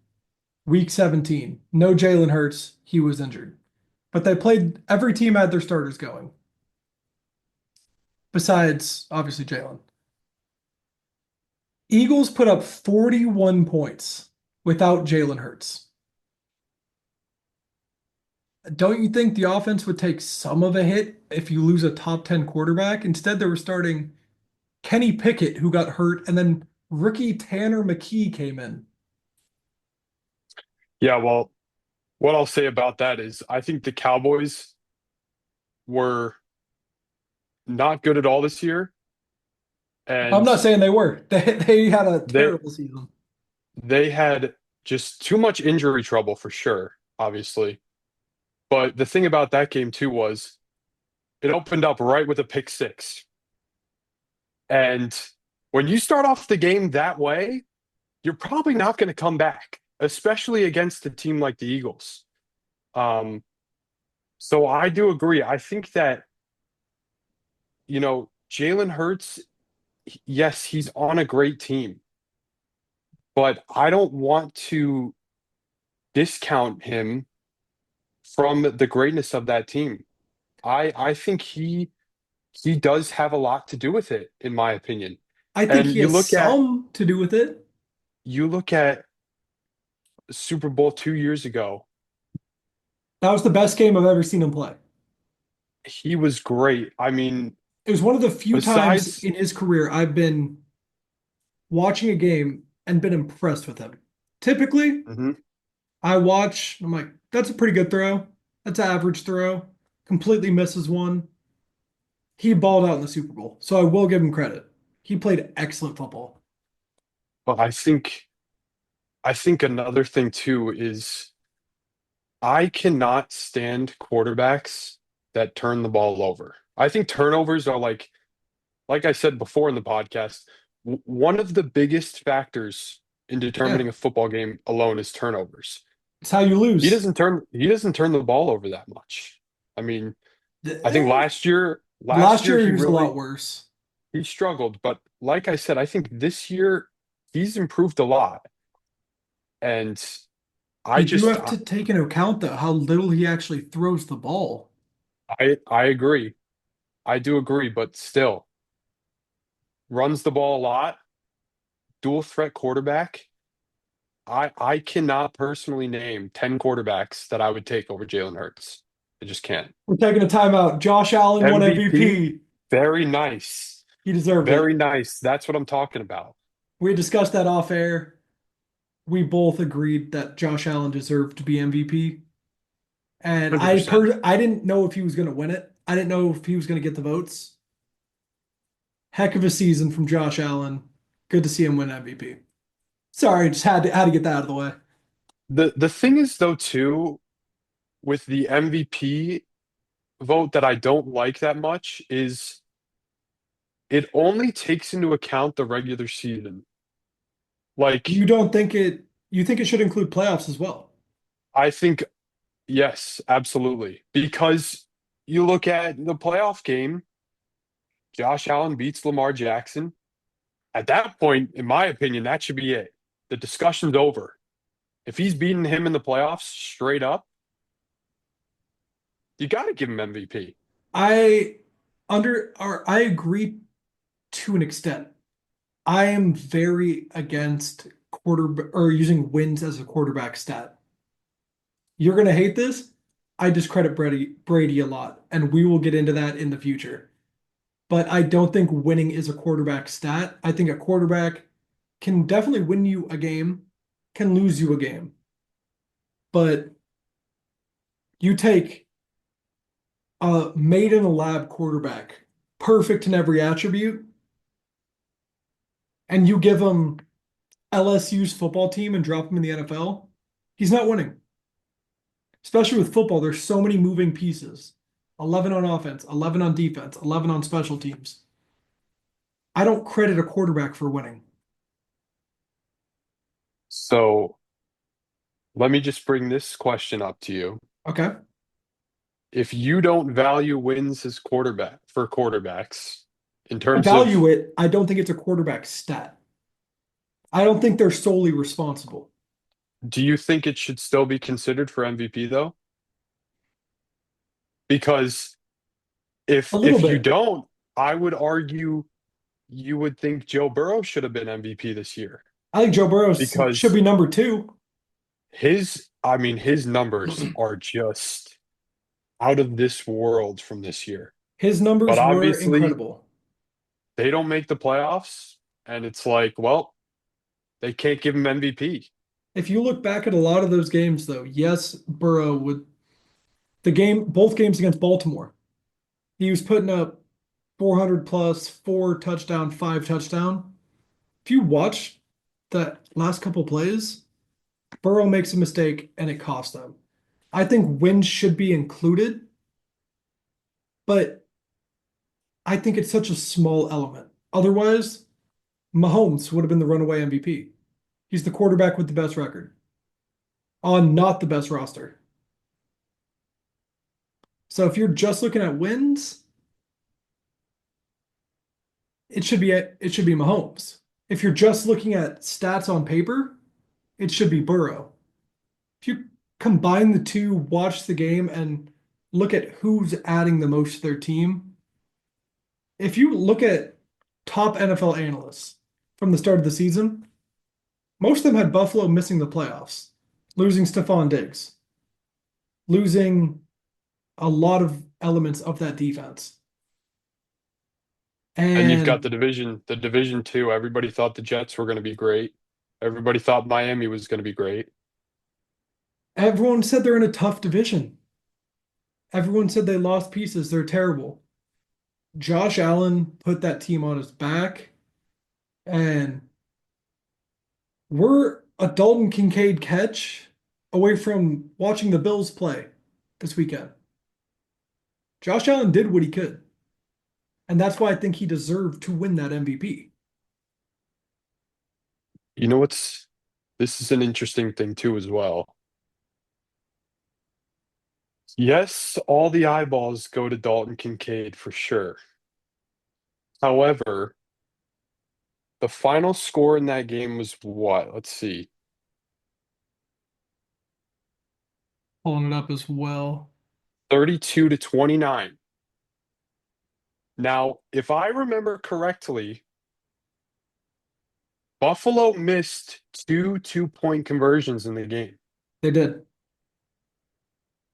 Week 17. No Jalen Hurts. He was injured. But they played, every team had their starters going, besides obviously Jalen. Eagles put up 41 points without Jalen Hurts. Don't you think the offense would take some of a hit if you lose a top 10 quarterback? Instead, they were starting Kenny Pickett, who got hurt, and then rookie Tanner McKee came in. Yeah, well, what I'll say about that is I think the Cowboys were not good at all this year, I'm and not saying they were. They had a they terrible season. they had just too much injury trouble for sure, obviously. But the thing about that game too was it opened up right with a pick six. And when you start off the game that way, you're probably not going to come back, especially against a team like the Eagles. Um, so I do agree. I think that, Jalen Hurts, yes, he's on a great team, but I don't want to discount him from the greatness of that team. I think he does have a lot to do with it, in my opinion. I think And he has some to do with it. you look at Super Bowl 2 years ago, That was the best game I've ever seen him play. he was great. I mean, It was one of the few times Besides, in his career I've been watching a game and been impressed with him. Typically, Mhm. I watch, I'm like, that's a pretty good throw. That's an average throw. Completely misses one. He balled out in the Super Bowl, so I will give him credit. He played excellent football. but I think another thing too is I cannot stand quarterbacks that turn the ball over. I think turnovers are like I said before in the podcast, one of the biggest factors in Yeah, determining a football game alone is turnovers. it's how you He lose. doesn't turn he doesn't turn the ball over that much. I mean, I think Eh, last Last year year he was a lot worse. he struggled, but like I said, I think this year he's improved a lot. And I You do just have to take into account though how little he actually throws the ball. I agree. I do agree, but still runs the ball a lot, dual threat quarterback. I cannot personally name 10 quarterbacks that I would take over Jalen Hurts. I just can't. We're taking a timeout. Josh Allen won MVP, MVP. very nice. He deserved Very it. nice. That's what I'm talking about. We had discussed that off air. We both agreed that Josh Allen deserved to be MVP. And 100%. I didn't know if he was going to win it. I didn't know if he was going to get the votes. Heck of a season from Josh Allen. Good to see him win MVP. Sorry, just had to get that out of the way. The thing is though too with the MVP vote that I don't like that much is it only takes into account the regular season. You Like don't think it you think it should include playoffs as well. I think yes, absolutely. Because you look at the playoff game, Josh Allen beats Lamar Jackson. At that point, in my opinion, that should be it. The discussion's over. If he's beating him in the playoffs straight up, you got to give him MVP. I I agree to an extent. I am very against quarter or using wins as a quarterback stat. You're gonna hate this. I discredit Brady a lot, and we will get into that in the future. But I don't think winning is a quarterback stat. I think a quarterback can definitely win you a game, can lose you a game. But you take a made in a lab quarterback, perfect in every attribute, and you give him LSU's football team and drop him in the NFL, he's not winning. Especially with football, there's so many moving pieces. 11 on offense, 11 on defense, 11 on special teams. I don't credit a quarterback for winning. So let me just bring this question up to you. Okay. If you don't value wins as quarterback for quarterbacks in I terms value of, it. I don't think it's a quarterback stat. I don't think they're solely responsible. do you think it should still be considered for MVP though? Because A little if you bit. don't, I would argue you would think Joe Burrow should have been MVP this year I think Joe Burrow should because be number two. I mean, his numbers are just out of this world from this year. His But numbers were obviously, incredible. they don't make the playoffs, and it's like, well, they can't give him MVP. If you look back at a lot of those games, though, yes, Burrow would both games against Baltimore, he was putting up 400 plus, four touchdown, five touchdown. If you watch that last couple plays, Burrow makes a mistake and it costs them. I think wins should be included, but I think it's such a small element. Otherwise, Mahomes would have been the runaway MVP. He's the quarterback with the best record on not the best roster. So if you're just looking at wins, it should be Mahomes. If you're just looking at stats on paper, it should be Burrow. If you combine the two, watch the game, and look at who's adding the most to their team, if you look at top NFL analysts from the start of the season, most of them had Buffalo missing the playoffs, losing Stephon Diggs, losing a lot of elements of that defense. And you've got And the division two. Everybody thought the Jets were going to be great. Everybody thought Miami was going to be great. everyone said they're in a tough division. Everyone said they lost pieces. They're terrible. Josh Allen put that team on his back, and we're a Dalton Kincaid catch away from watching the Bills play this weekend. Josh Allen did what he could, and that's why I think he deserved to win that MVP. You know what's this is an interesting thing too as well. Yes, all the eyeballs go to Dalton Kincaid for sure. However, the final score in that game was what? Let's see. Pulling it up as well. 32 to 29. Now, if I remember correctly, Buffalo missed two two-point conversions in the game. They did.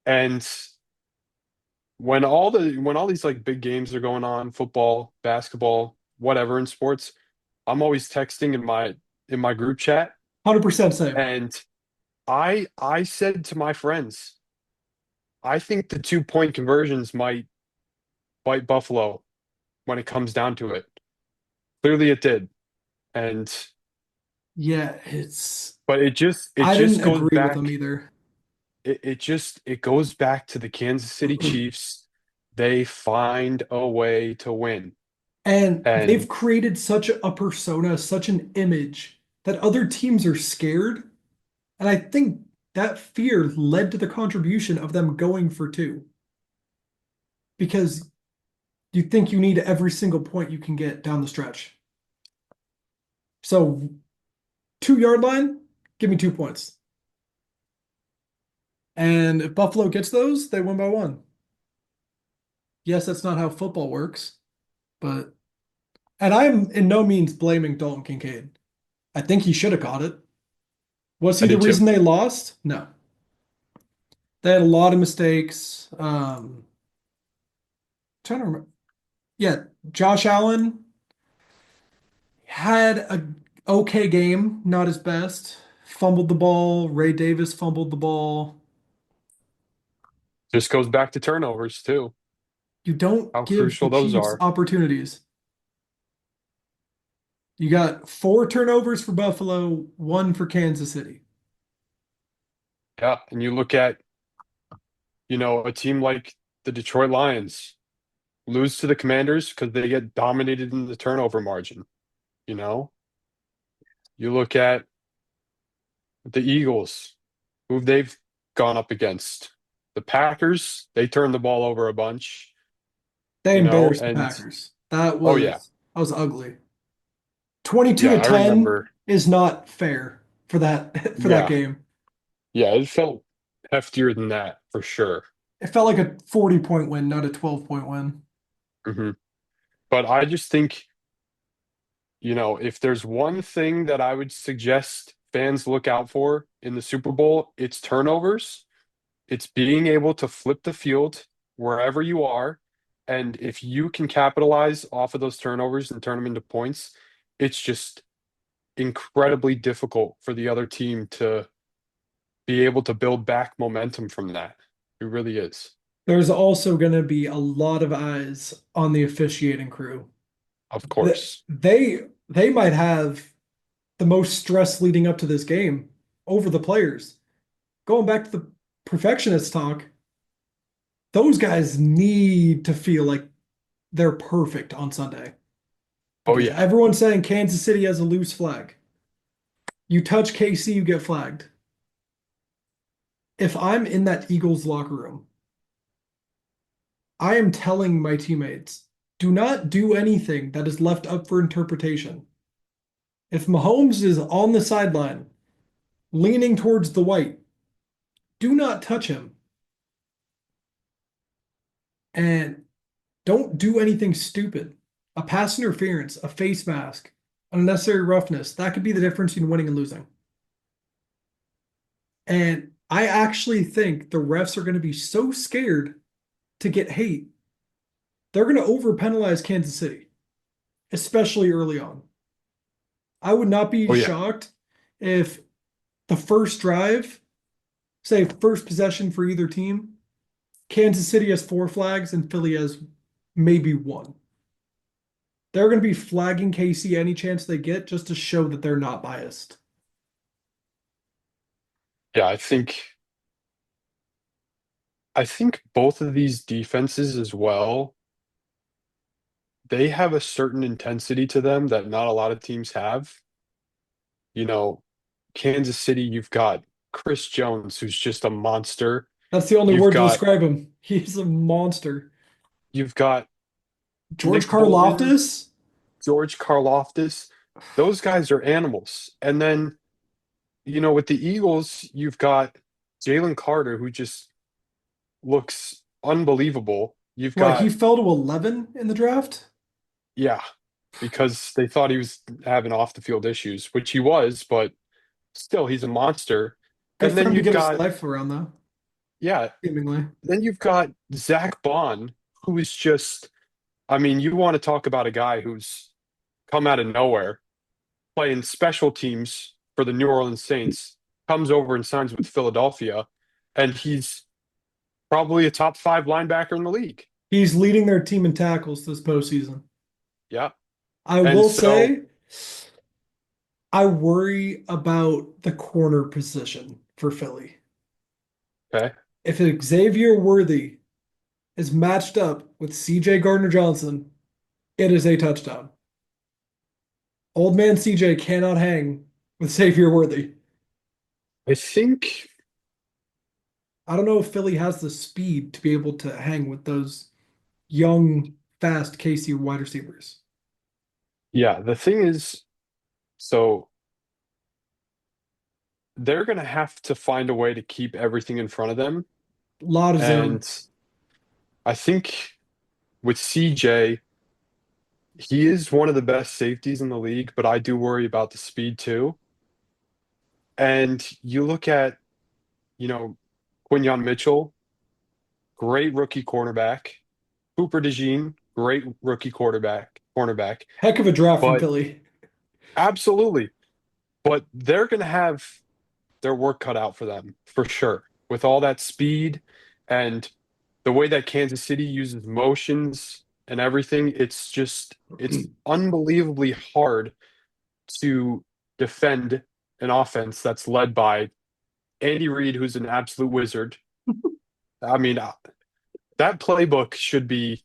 And when all these like big games are going on, football, basketball, whatever in sports, I'm always texting in my group chat, 100% same. and I said to my friends, I think the two-point conversions might bite Buffalo when it comes down to it. Clearly it did. And Yeah, it's. but it I just didn't goes agree with them back either. it goes back to the Kansas City Chiefs. They find a way to win. And they've And created such a persona, such an image that other teams are scared. And I think that fear led to the contribution of them going for two because you think you need every single point you can get down the stretch. So, 2 yard line, give me 2 points. And if Buffalo gets those, they win by one. Yes, that's not how football works, but, and I'm in no means blaming Dalton Kincaid. I think he should have caught it. Was I he the did too. reason they lost? No. They had a lot of mistakes. Trying to remember. Yeah, Josh Allen had a okay game, not his best. Fumbled the ball. Ray Davis fumbled the ball. Just goes back to turnovers too. You don't How give the crucial those Chiefs are. opportunities. You got 4 turnovers for Buffalo, one for Kansas City. Yeah. And you look at, a team like the Detroit Lions lose to the Commanders because they get dominated in the turnover margin. You know, you look at the Eagles, who they've gone up against. The Packers, they turn the ball over a bunch, They embarrassed the and Packers. That oh yeah, was ugly. 22 yeah, to I 10 remember. is not fair for that for that Yeah, game. yeah, it felt heftier than that for sure. It felt like a 40-point win, not a 12-point win. hmm But I just think, if there's one thing that I would suggest fans look out for in the Super Bowl, it's turnovers. It's being able to flip the field wherever you are. And if you can capitalize off of those turnovers and turn them into points, it's just incredibly difficult for the other team to be able to build back momentum from that. It really is. There's also going to be a lot of eyes on the officiating crew. Of Th- course. They might have the most stress leading up to this game over the players. Going back to the perfectionist talk, those guys need to feel like they're perfect on Sunday Oh, because yeah. everyone's saying Kansas City has a loose flag. You touch KC, you get flagged. If I'm in that Eagles locker room, I am telling my teammates, do not do anything that is left up for interpretation. If Mahomes is on the sideline, leaning towards the white, do not touch him. And don't do anything stupid. A pass interference, a face mask, unnecessary roughness, that could be the difference between winning and losing. And I actually think the refs are going to be so scared to get hate, they're going to over penalize Kansas City. especially early on. I would not be Oh yeah. shocked if the first drive, say first possession for either team, Kansas City has four flags and Philly has maybe one. They're going to be flagging KC any chance they get just to show that they're not biased. Yeah, I think both of these defenses as well, they have a certain intensity to them that not a lot of teams have. You know, Kansas City, you've got Chris Jones, who's just a monster. That's the only You've word to got describe him. He's a monster. you've got George Nick Bolton, Karloftis, George Karloftis. Those guys are animals. And then, with the Eagles, you've got Jalen Carter, who just looks unbelievable. You've what, he got, fell to 11 in the draft? yeah, because they thought he was having off the field issues, which he was, but still, he's a monster. Good And for then him to you've get his got, life around, though, yeah, seemingly. then you've got Zach Bond, who is just, I mean, you want to talk about a guy who's come out of nowhere, playing special teams for the New Orleans Saints, comes over and signs with Philadelphia, and he's probably a top five linebacker in the league. He's leading their team in tackles this postseason. Yeah. I And will so, say, I worry about the corner position for Philly. okay. If Xavier Worthy is matched up with CJ Gardner Johnson, it is a touchdown. Old man CJ cannot hang with Xavier Worthy. I think, I don't know if Philly has the speed to be able to hang with those young, fast KC wide receivers. yeah, the thing is, so they're going to have to find a way to keep everything in front of them. A lot of zone. And I think with CJ, he is one of the best safeties in the league, but I do worry about the speed too. And you look at, you know, Quinyon Mitchell, great rookie cornerback. Cooper DeJean, great rookie cornerback. Heck of a draft from But Philly. absolutely, but they're going to have their work cut out for them for sure. With all that speed and the way that Kansas City uses motions and everything, it's unbelievably hard to defend an offense that's led by Andy Reid, who's an absolute wizard. I mean, that playbook should be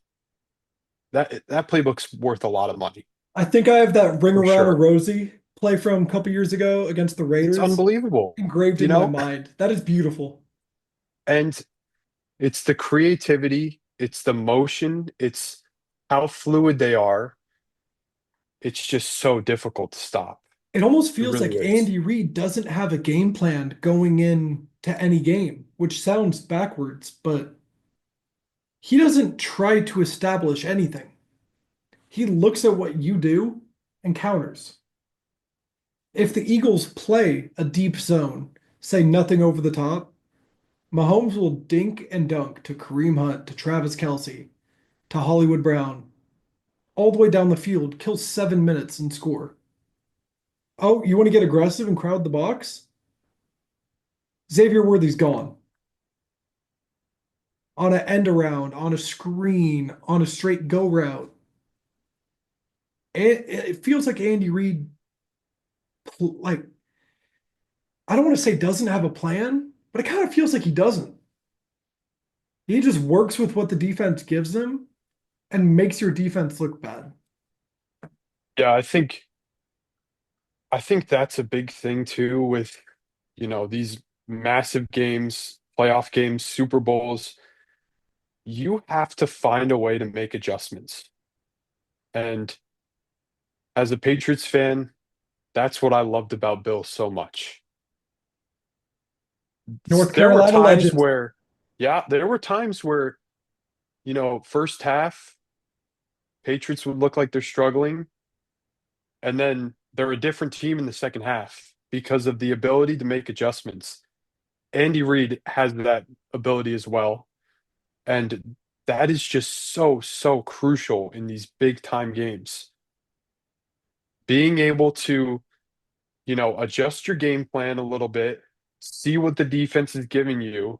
that playbook's worth a lot of money I think I have that ring for around a sure. Rosie play from a couple years ago against the It's Raiders unbelievable, engraved you in my know? mind. That is beautiful. And it's the creativity, it's the motion, it's how fluid they are. It's just so difficult to stop. It almost It feels really like is. Andy Reid doesn't have a game plan going in to any game, which sounds backwards, but he doesn't try to establish anything. He looks at what you do and counters. If the Eagles play a deep zone, say nothing over the top, Mahomes will dink and dunk to Kareem Hunt, to Travis Kelce, to Hollywood Brown, all the way down the field, kill 7 minutes and score. Oh, you want to get aggressive and crowd the box? Xavier Worthy's gone. On an end around, on a screen, on a straight go route. It feels like Andy Reid, like, I don't want to say doesn't have a plan, but it kind of feels like he doesn't. He just works with what the defense gives him and makes your defense look bad. Yeah, I think that's a big thing too with, these massive games, playoff games, Super Bowls. You have to find a way to make adjustments. And as a Patriots fan, that's what I loved about Bill so much. North There were Carolina times legend. where, yeah, there were times where, first half, Patriots would look like they're struggling, and then they're a different team in the second half because of the ability to make adjustments. Andy Reid has that ability as well. And that is just so, so crucial in these big time games. being able to, adjust your game plan a little bit, see what the defense is giving you.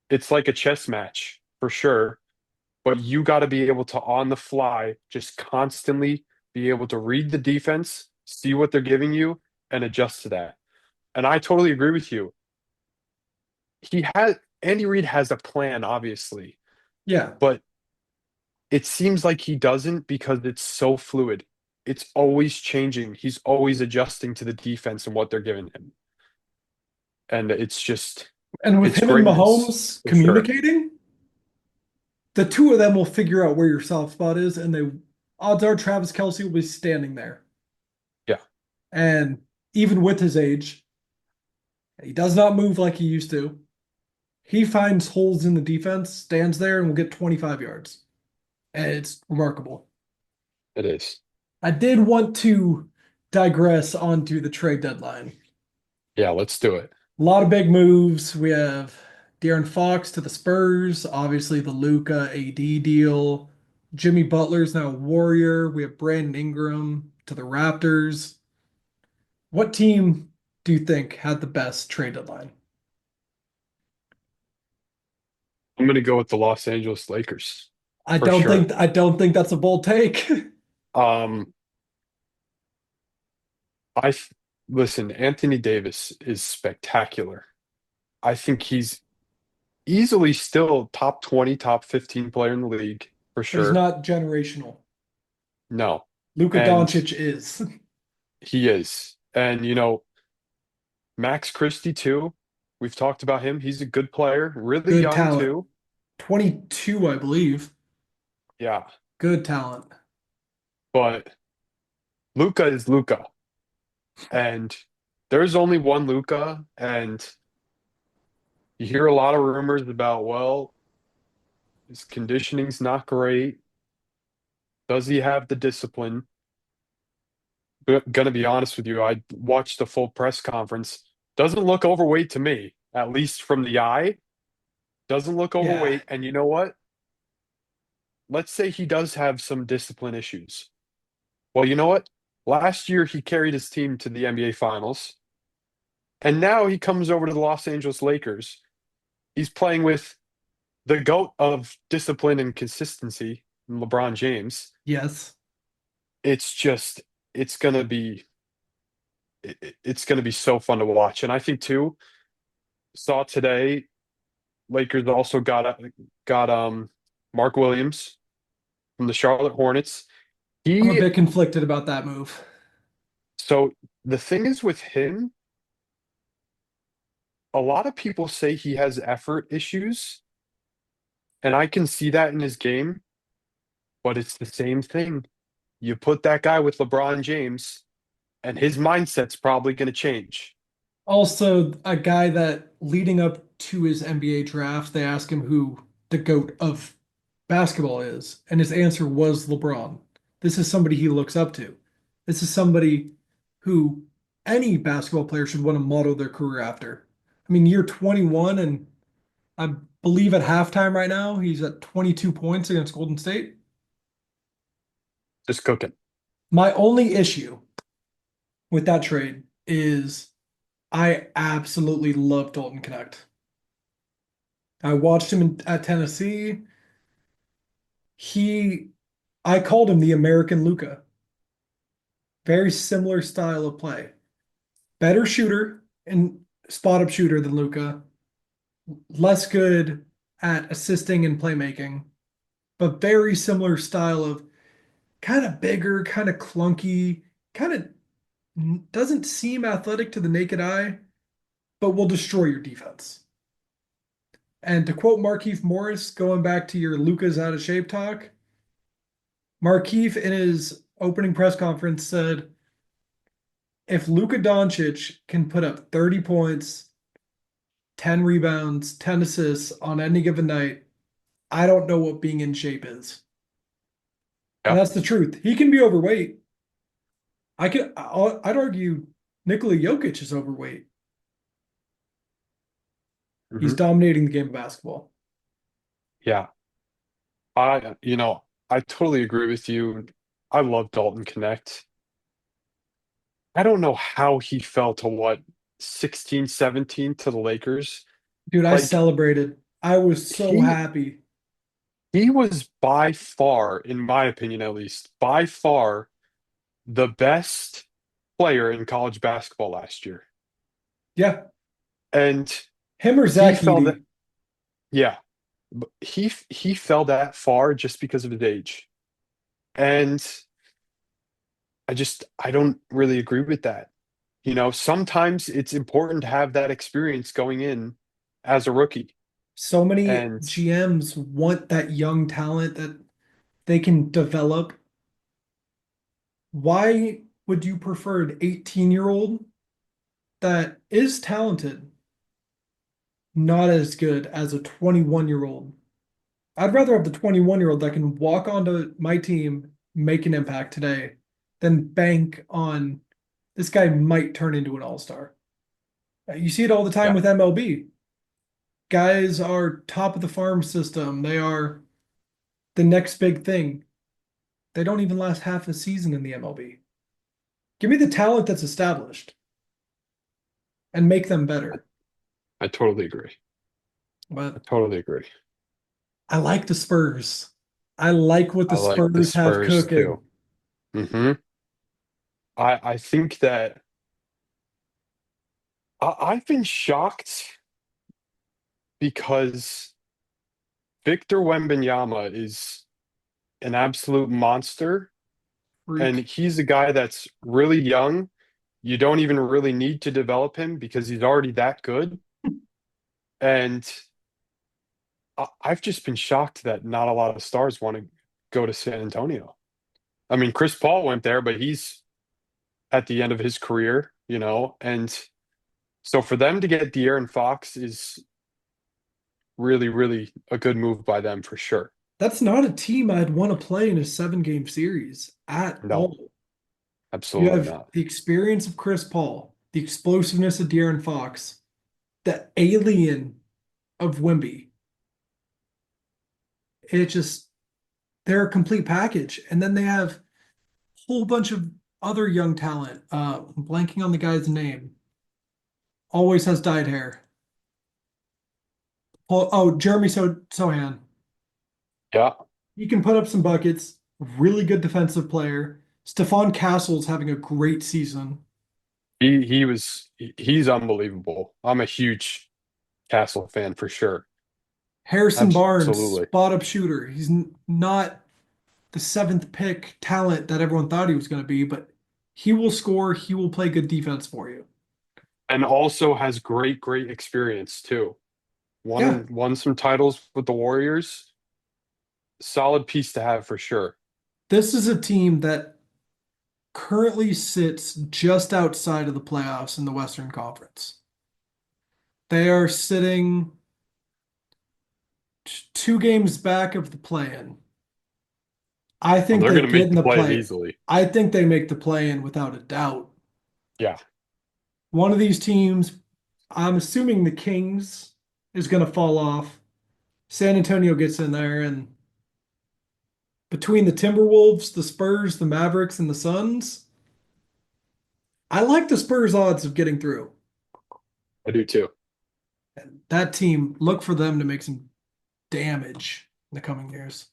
It's like a chess match for sure, but you got to be able to on the fly just constantly be able to read the defense, see what they're giving you, and adjust to that. And I totally agree with you. Andy Reid has a plan, obviously, Yeah. but it seems like he doesn't because it's so fluid. It's always changing. He's always adjusting to the defense and what they're giving him. And And with it's him and greatness Mahomes for sure. communicating, the two of them will figure out where your soft spot is, and they odds are Travis Kelsey will be standing there. Yeah, And even with his age, he does not move like he used to. He finds holes in the defense, stands there, and will get 25 yards. And it's remarkable. it is. I did want to digress onto the trade deadline. Yeah, let's do it. A lot of big moves. We have De'Aaron Fox to the Spurs, obviously the Luka AD deal. Jimmy Butler's now a Warrior. We have Brandon Ingram to the Raptors. What team do you think had the best trade deadline? I'm going to go with the Los Angeles Lakers I for don't sure. think I don't think that's a bold take. Um, I th- Listen, Anthony Davis is spectacular. I think he's easily still top 20, top 15 player in the league for But he's sure. not generational. No. Luka And Doncic is. he is. And Max Christie too. We've talked about him. He's a good player, really Good young talent. too. 22, I believe. Yeah. Good talent. But Luca is Luca. And there's only one Luca, and you hear a lot of rumors about, well, his conditioning's not great. Does he have the discipline? But gonna be honest with you, I watched the full press conference. Doesn't look overweight to me, at least from the eye. Doesn't look Yeah. overweight. And you know what? Let's say he does have some discipline issues. Well, you know what? Last year he carried his team to the NBA Finals, and now he comes over to the Los Angeles Lakers. He's playing with the GOAT of discipline and consistency, LeBron James. Yes. It's just it's gonna be it's gonna be so fun to watch. And I think too, saw today, Lakers also got Mark Williams from the Charlotte Hornets. I'm a He bit conflicted about that move. so the thing is with him, a lot of people say he has effort issues, and I can see that in his game, but it's the same thing. You put that guy with LeBron James, and his mindset's probably going to change. Also, a guy that leading up to his NBA draft, they asked him who the GOAT of basketball is, and his answer was LeBron. This is somebody he looks up to. This is somebody who any basketball player should want to model their career after. I mean, year 21, and I believe at halftime right now, he's at 22 points against Golden State. Just cooking. My only issue with that trade is I absolutely love Dalton Connect. I watched him at Tennessee. He, I called him the American Luca. Very similar style of play. Better shooter and spot up shooter than Luca. Less good at assisting and playmaking, but very similar style of kind of bigger, kind of clunky, kind of doesn't seem athletic to the naked eye, but will destroy your defense. And to quote Markeith Morris, going back to your Luca's out of shape talk, Markeith in his opening press conference said, if Luka Doncic can put up 30 points, 10 rebounds, 10 assists on any given night, I don't know what being in shape is. And Yeah. that's the truth. He can be overweight. I'd argue Nikola Jokic is overweight. He's Hmm. dominating the game of basketball. Yeah. I totally agree with you. I love Dalton Connect. I don't know how he fell to what, 16, 17 to the Lakers. Dude, I Like celebrated. I was so he happy. he was by far, in my opinion at least, by far the best player in college basketball last year. Yeah, And him or he Zach fell that, Edey. yeah, he fell that far just because of his age. And I don't really agree with that. Sometimes it's important to have that experience going in as a rookie. So many And GMs want that young talent that they can develop. Why would you prefer an 18-year-old that is talented, not as good as a 21-year-old? I'd rather have the 21-year-old that can walk onto my team, make an impact today, than bank on this guy might turn into an all-star. You see it all the time yeah, with MLB. Guys are top of the farm system. They are the next big thing. They don't even last half a season in the MLB. Give me the talent that's established and make them better. I totally agree. I But totally agree. I like the Spurs. I like what the I like the Spurs have Spurs cooking. too. hmm I think that I've been shocked because Victor Wembanyama is an absolute monster, and Freak. he's a guy that's really young. You don't even really need to develop him because he's already that good. And I've just been shocked that not a lot of stars want to go to San Antonio. I mean, Chris Paul went there, but he's at the end of his career, and so for them to get De'Aaron Fox is really, really a good move by them for sure. That's not a team I'd want to play in a 7 game series at No, all. You absolutely have not. the experience of Chris Paul, the explosiveness of De'Aaron Fox, the alien of Wemby. It just, they're a complete package. And then they have a whole bunch of other young talent. I'm blanking on the guy's name. Always has dyed hair. Oh, Jeremy Sohan. Yeah, He can put up some buckets. Really good defensive player. Stephon Castle's having a great season. he's unbelievable. I'm a huge Castle fan for sure. Harrison Barnes, Absolutely. spot up shooter. He's not the seventh pick talent that everyone thought he was going to be, but he will score. He will play good defense for you. And also has great, great experience too. Yeah, Won some titles with the Warriors. Solid piece to have for sure. this is a team that currently sits just outside of the playoffs in the Western Conference. They are sitting 2 games back of the play-in. I Oh, think they're they going to get make in the the play in play. easily. I think they make the play-in without a doubt. Yeah. One of these teams, I'm assuming the Kings is going to fall off. San Antonio gets in there, and between the Timberwolves, the Spurs, the Mavericks, and the Suns, I like the Spurs odds of getting through. I do too. And that team, look for them to make some damage in the coming years.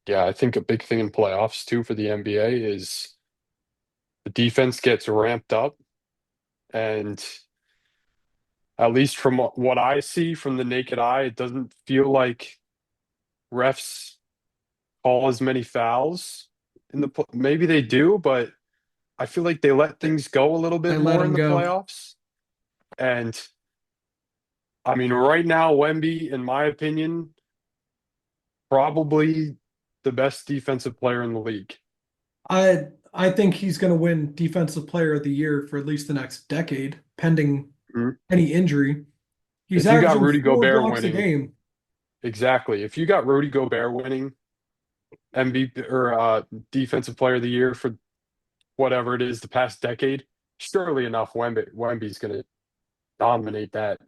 Yeah, I think a big thing in playoffs too for the NBA is the defense gets ramped up, and at least from what I see from the naked eye, it doesn't feel like refs call as many fouls in maybe they do, but I feel like they let They, things go a little they bit let more in them the go. playoffs. And I mean, right now, Wemby, in my opinion, probably the best defensive player in the league. I think he's going to win Defensive Player of the Year for at least the next decade, pending Mhm. any injury. He's If you got averaging Rudy 4 blocks a Gobert winning, game. exactly. If you got Rudy Gobert winning MVP or defensive player of the year for whatever it is the past decade, surely enough, Wemby's going to dominate that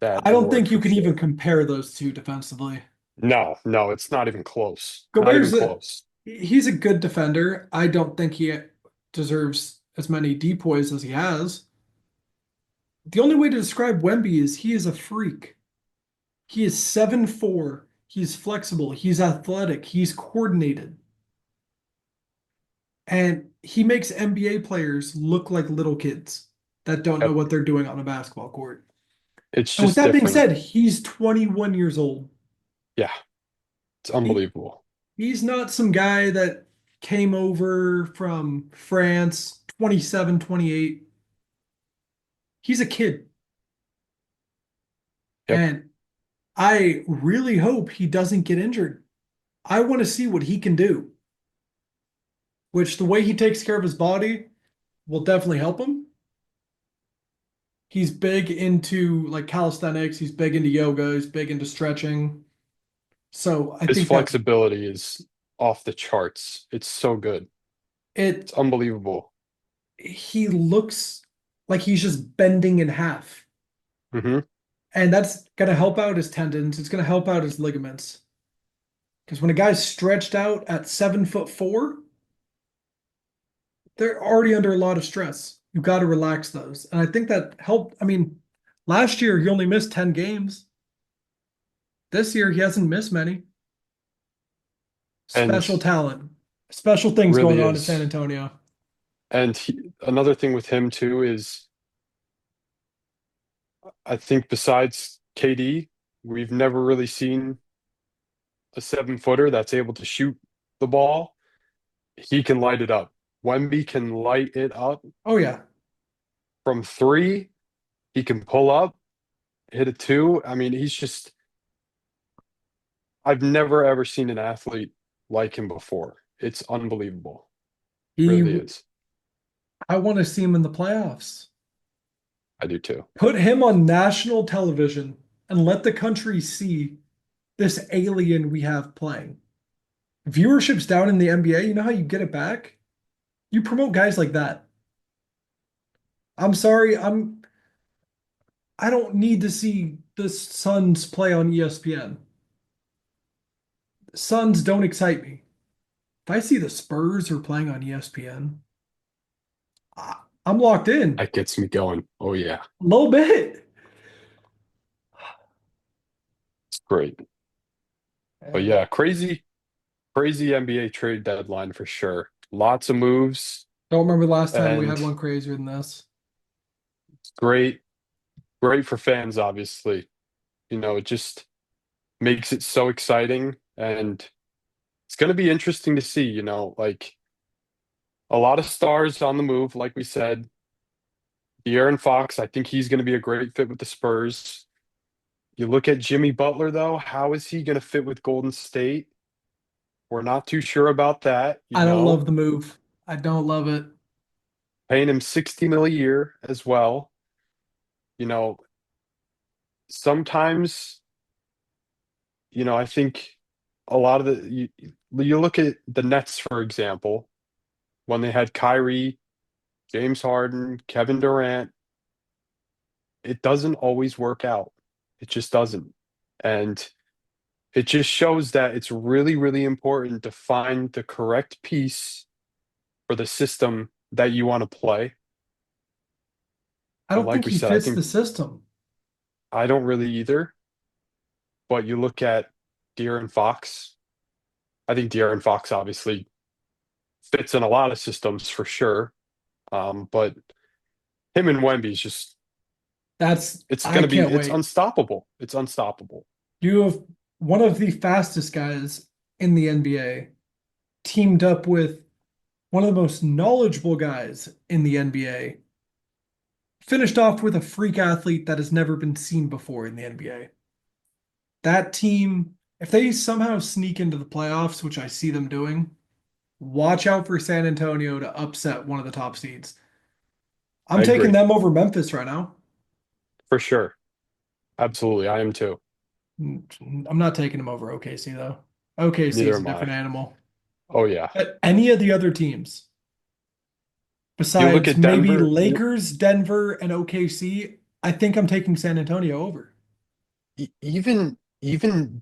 I don't award think you for can even sure. compare those two defensively. No, no, it's not even close. Not even Gobert's close. he's a good defender. I don't think he deserves as many depoys as he has. The only way to describe Wemby is he is a freak. He is 7'4". He's flexible. He's athletic. He's coordinated. And he makes NBA players look like little kids that don't know Yep. what they're doing on a basketball court. It's And with just that being different. said, he's 21 years old. Yeah, it's He unbelievable. he's not some guy that came over from France, 27, 28. He's a kid. Yep. And I really hope he doesn't get injured. I want to see what he can do, which the way he takes care of his body will definitely help him. He's big into like calisthenics, he's big into yoga, he's big into stretching. So I His think that flexibility is off the charts. It's so good. it It's unbelievable. he looks like he's just bending in half. Hmm. And that's gonna help out his tendons, it's gonna help out his ligaments. Because when a guy's stretched out at 7'4", they're already under a lot of stress. You've got to relax those. And I think that helped. I mean, last year he only missed 10 games. This year he hasn't missed many. And Special talent, special things really going on in San is. Antonio. And another thing with him too is I think besides KD, we've never really seen a 7-footer that's able to shoot the ball. He can light it up. Wemby can light it up Oh, yeah. from three. He can pull up, hit a two. I mean, I've never ever seen an athlete like him before. It's unbelievable. He, Really is. I want to see him in the playoffs. I do too. Put him on national television and let the country see this alien we have playing. Viewership's down in the NBA. You know how you get it back? You promote guys like that. I'm sorry, I don't need to see the Suns play on ESPN. Suns don't excite me. If I see the Spurs are playing on ESPN, I'm locked in That gets me going. Oh yeah. a little bit. It's great. But And yeah, crazy NBA trade deadline for sure. Lots of moves don't remember the last time we had and one crazier than this. great, great for fans, obviously. It just makes it so exciting and it's going to be interesting to see, like a lot of stars on the move, like we said. De'Aaron Fox, I think he's going to be a great fit with the Spurs. You look at Jimmy Butler, though, how is he going to fit with Golden State? We're not too sure about that, I don't love the move. I don't love it. paying him 60 mil a year as well. You know, sometimes, I think a lot of you look at the Nets, for example, when they had Kyrie, James Harden, Kevin Durant, it doesn't always work out. It just doesn't. And it just shows that it's really, really important to find the correct piece for the system that you want to play. I And don't like think we he said, I fits think the system. I don't really either, but you look at De'Aaron Fox. I think De'Aaron Fox obviously fits in a lot of systems for sure. But him and Wemby is just I can't it's wait. unstoppable. It's unstoppable. You have one of the fastest guys in the NBA teamed up with one of the most knowledgeable guys in the NBA, finished off with a freak athlete that has never been seen before in the NBA. That team, if they somehow sneak into the playoffs, which I see them doing, watch out for San Antonio to upset one of the top seeds. I'm I taking agree them over Memphis right now. for sure. Absolutely. I am too. I'm not taking them over OKC though. OKC Neither is a am I. different animal. Oh yeah. But any of the other teams, You look besides at maybe Denver, Lakers, Denver, and OKC, I think I'm taking San Antonio over. even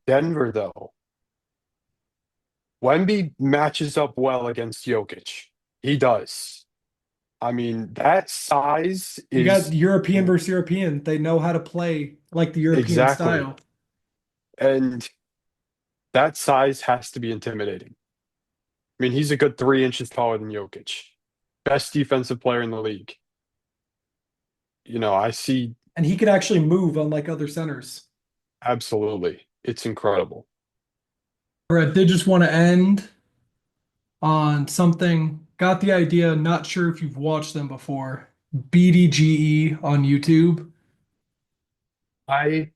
Denver though. Wemby matches up well against Jokic. He does. I mean, that size You got is European versus European. They know how to play like the European exactly, style. and that size has to be intimidating. I mean, he's a good 3 inches taller than Jokic, best defensive player in the league. I see And he can actually move unlike other centers. absolutely. It's incredible. Or I did just want to end on something. Got the idea, not sure if you've watched them before. BDGE on YouTube. I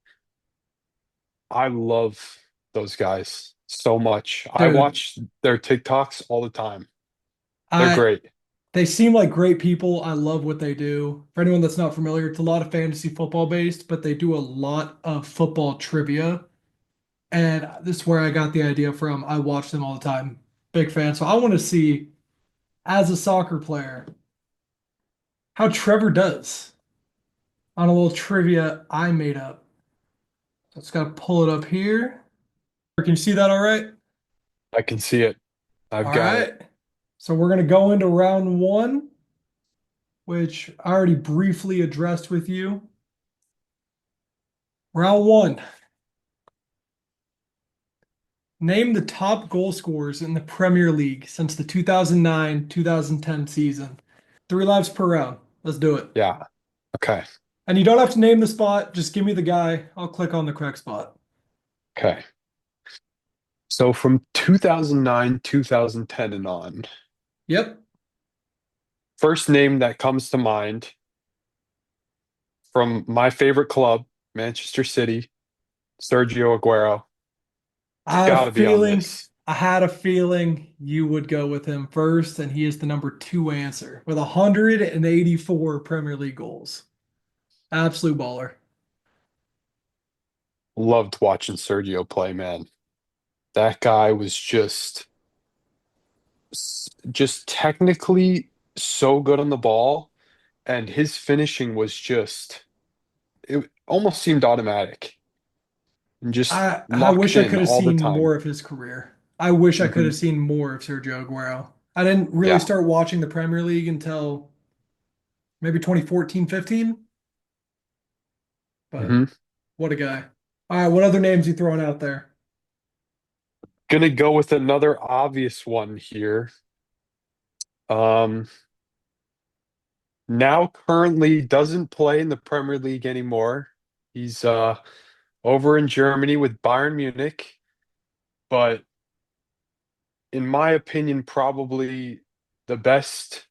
I love those guys so much. I Dude, watch their TikToks all the time. They're I great. they seem like great people. I love what they do. For anyone that's not familiar, it's a lot of fantasy football based, but they do a lot of football trivia. And this is where I got the idea from. I watch them all the time. Big fan. So I want to see, as a soccer player, how Trevor does on a little trivia I made up. So it's got to pull it up here. Can you see that all right? I can see it. I've All got it. right. So we're going to go into round one, which I already briefly addressed with you. Round one. Name the top goal scorers in the Premier League since the 2009-2010 season. Three lives per round. Let's do it. Yeah. Okay. And you don't have to name the spot, just give me the guy. I'll click on the correct spot. Okay. So from 2009, 2010 and on, Yep. first name that comes to mind from my favorite club, Manchester City, Sergio Aguero. It's I had a got to be on feeling this. I had a feeling you would go with him first, and he is the number two answer with 184 Premier League goals. Absolute baller. Loved watching Sergio play, man. That guy was just technically so good on the ball, and his finishing was just it almost seemed automatic and just I locked wish I in could have all the seen time. more of his career. I wish I could Hmm. have seen more of Sergio Aguero. I didn't really Yeah. start watching the Premier League until maybe 2014, 15, but Hmm. what a guy. All right, what other names you throwing out there? Gonna go with another obvious one here. Um, Now currently doesn't play in the Premier League anymore. He's over in Germany with Bayern Munich, but in my opinion, probably the best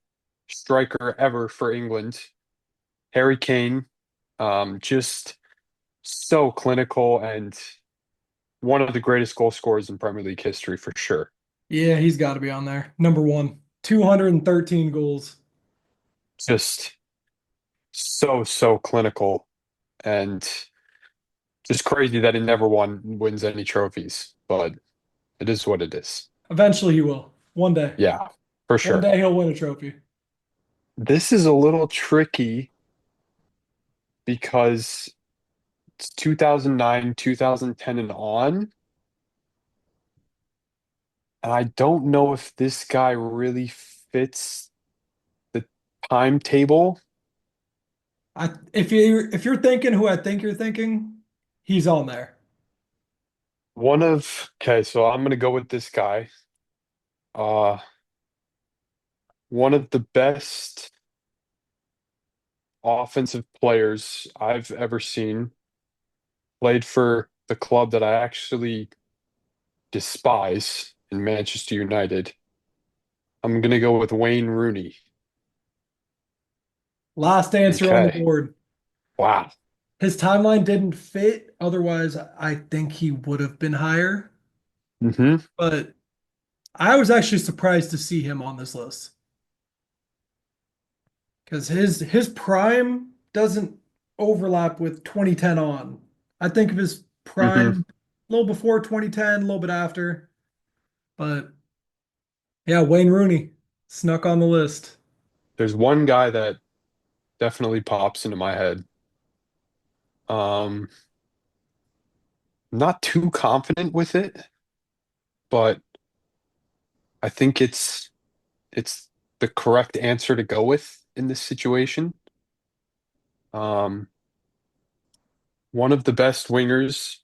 striker ever for England, Harry Kane. Just so clinical and one of the greatest goal scorers in Premier League history for sure. Yeah, he's got to be on there. Number one, 213 goals. Just so clinical and just crazy that he never wins any trophies, but it is what it is. Eventually he will. One day. Yeah, for One sure. day he'll win a trophy. This is a little tricky because it's 2009, 2010 and on, and I don't know if this guy really fits the timetable. If you're thinking who I think you're thinking, he's on there. Okay, so I'm gonna go with this guy. Uh, one of the best offensive players I've ever seen. Played for the club that I actually despise in Manchester United. I'm gonna go with Wayne Rooney. Last answer on the Okay. board. Wow. His timeline didn't fit. Otherwise, I think he would have been higher. Hmm. But I was actually surprised to see him on this list because his prime doesn't overlap with 2010 on. I think of his Hmm. prime a little before 2010, a little bit after. But yeah, Wayne Rooney snuck on the list. There's one guy that definitely pops into my head. Um, Not too confident with it, but I think it's the correct answer to go with. in this situation. Um, One of the best wingers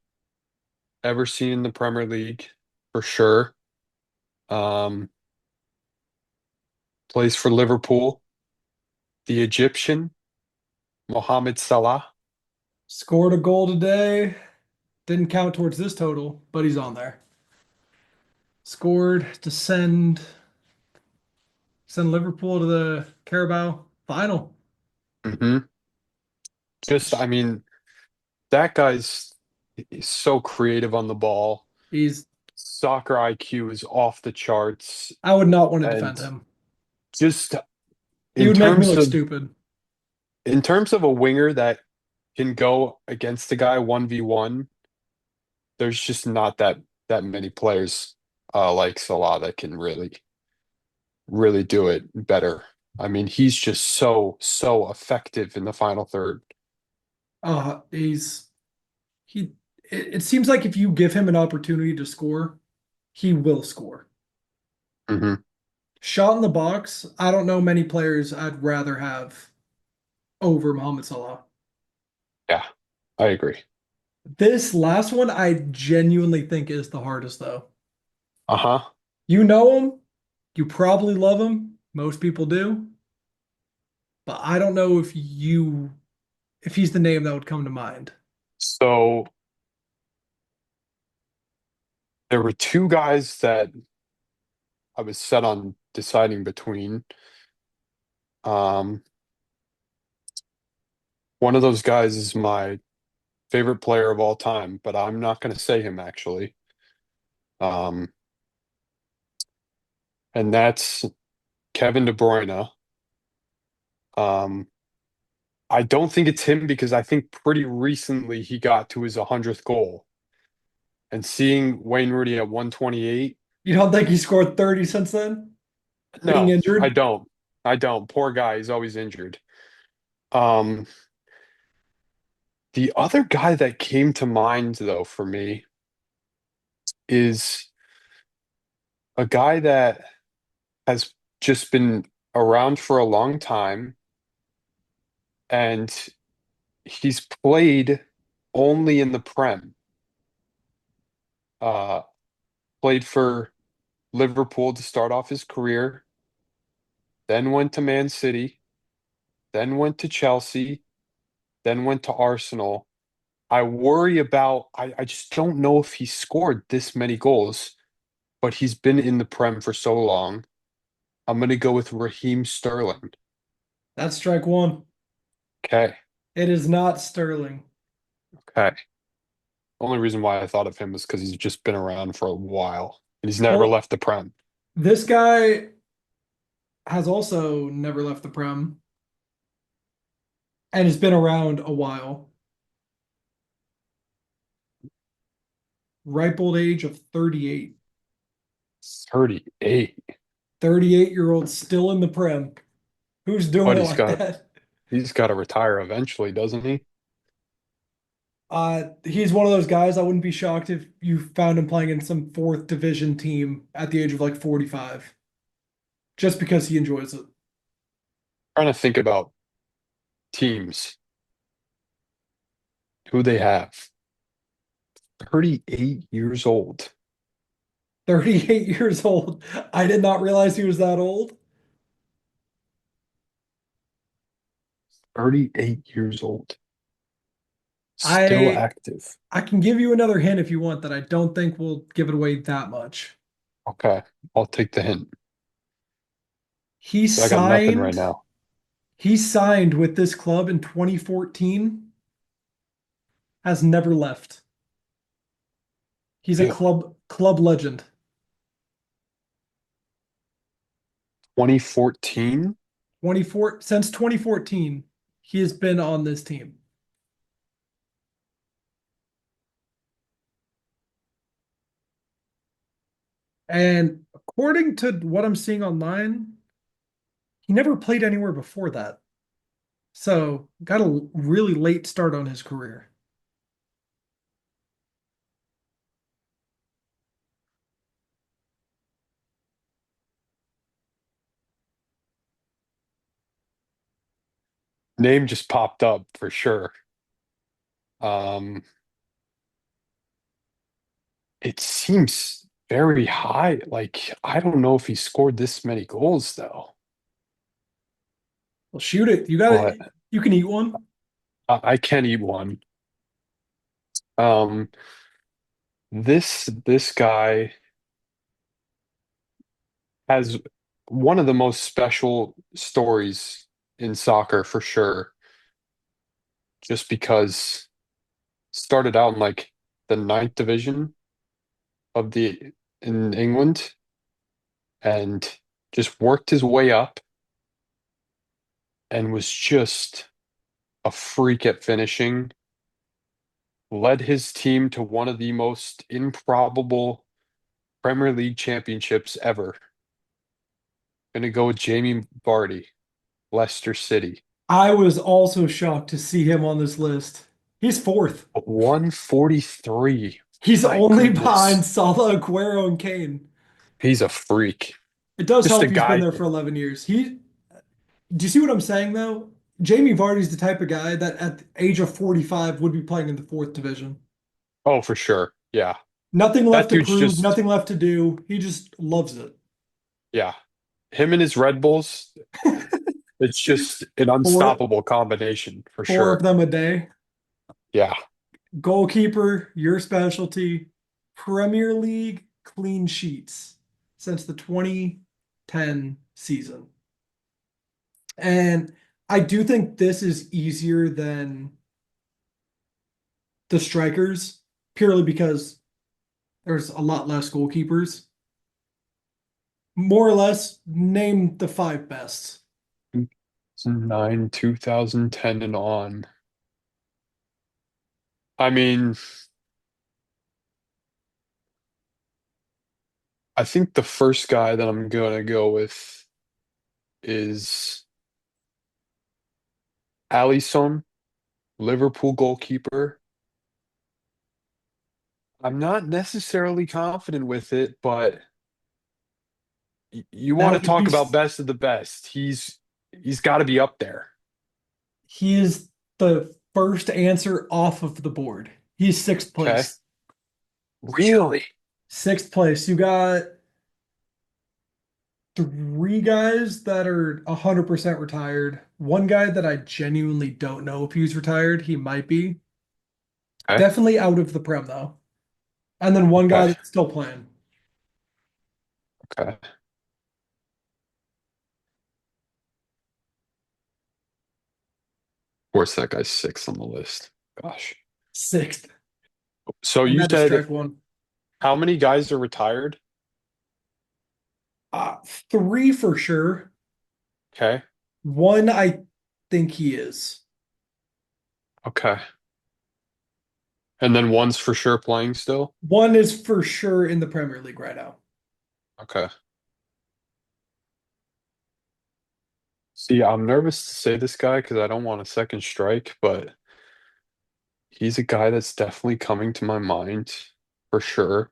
ever seen in the Premier League, for sure. Um, Plays for Liverpool. The Egyptian, Mohamed Salah. Scored a goal today. Didn't count towards this total, but he's on there. Scored to send Liverpool to the Carabao final. Hmm. I mean, that guy's he's so creative on the ball. He's Soccer IQ is off the charts. I would not want to defend And him. just He in would make me terms look of stupid. a winger that can go against a guy 1v1, there's just not that many players like Salah that can really do it better. I mean, he's just so effective in the final third. He's he. It seems like if you give him an opportunity to score, he will score. Hmm. Shot in the box. I don't know many players I'd rather have over Mohamed Salah. Yeah, I agree. This last one, I genuinely think is the hardest though. Uh-huh. You know him, you probably love him. Most people do, but I don't know if he's the name that would come to mind. So there were two guys that I was set on deciding between. Um, One of those guys is my favorite player of all time, but I'm not going to say him actually. Um, and that's Kevin De Bruyne. Um, I don't think it's him because I think pretty recently he got to his 100th goal. And seeing Wayne Rooney at 128, You don't think he scored 30 since then, being no, I injured? don't. I don't. Poor guy, he's always injured. Um, the other guy that came to mind though for me is a guy that has just been around for a long time and he's played only in the Prem. Uh, Played for Liverpool to start off his career, then went to Man City, then went to Chelsea, then went to Arsenal. I just don't know if he scored this many goals, but he's been in the Prem for so long. I'm going to go with Raheem Sterling. That's strike one. Okay. It is not Sterling. Okay. Only reason why I thought of him is because he's just been around for a while and he's never Well, left the Prem. this guy has also never left the Prem and has been around a while. Ripe old age of 38. 38. 38-year-old still in the Prem. Who's doing But it like that? he's got to retire eventually, doesn't he? He's one of those guys I wouldn't be shocked if you found him playing in some fourth division team at the age of like 45, just because he enjoys it. Trying to think about teams who they have. 38 years old. 38 years old. I did not realize he was that old. 38 years old. Still I active. I can give you another hint if you want that I don't think will give it away that much. Okay. I'll take the hint. He I got nothing right signed now. he signed with this club in 2014, has never left. He's a Really? club legend. 2014? 24 since 2014, he has been on this team. And according to what I'm seeing online, he never played anywhere before that. So got a really late start on his career. name just popped up for sure. Um, it seems very high. Like, I don't know if he scored this many goals though, Well, shoot it. You got but it. You can eat one. I can eat one. Um, this guy has one of the most special stories in soccer for sure, just because started out in like the ninth division of the in England and just worked his way up and was just a freak at finishing, led his team to one of the most improbable Premier League championships ever. Gonna go with Jamie Vardy, Leicester City. I was also shocked to see him on this list. He's fourth. 143. He's My only behind goodness. Salah, Aguero, and Kane. He's a freak. It does Just a help he's been guy. there for 11 years. Do you see what I'm saying though? Jamie Vardy's the type of guy that at the age of 45 would be playing in the fourth division. Oh, for sure. Yeah. Nothing That left to dude's prove, just, nothing left to do. He just loves it. yeah. Him and his Red Bulls, it's just an Four, unstoppable combination for four of sure. them a day. Yeah. Goalkeeper, your specialty. Premier League clean sheets since the 2010 season. And I do think this is easier than the strikers, purely because there's a lot less goalkeepers. More or less, name the five best. 2009, 2010 and on. I mean, I think the first guy that I'm gonna go with is Alisson, Liverpool goalkeeper. I'm not necessarily confident with it, but you want to That would talk be, about best of the best. He's got to be up there. he is the first answer off of the board. He's sixth Okay. place. Really? Sixth place. You got three guys that are 100% retired. One guy that I genuinely don't know if he's retired. He might be. Okay. Definitely out of the Prem, though. And then one guy Okay. that's still playing. Okay. Of course, that guy's sixth on the list. Gosh. Sixth. So I you had to said strike one. how many guys are retired? Uh, three for sure. Okay. One, I think he is. Okay. And then one's for sure playing still? One is for sure in the Premier League right now. Okay. See, I'm nervous to say this guy because I don't want a second strike, but he's a guy that's definitely coming to my mind for sure.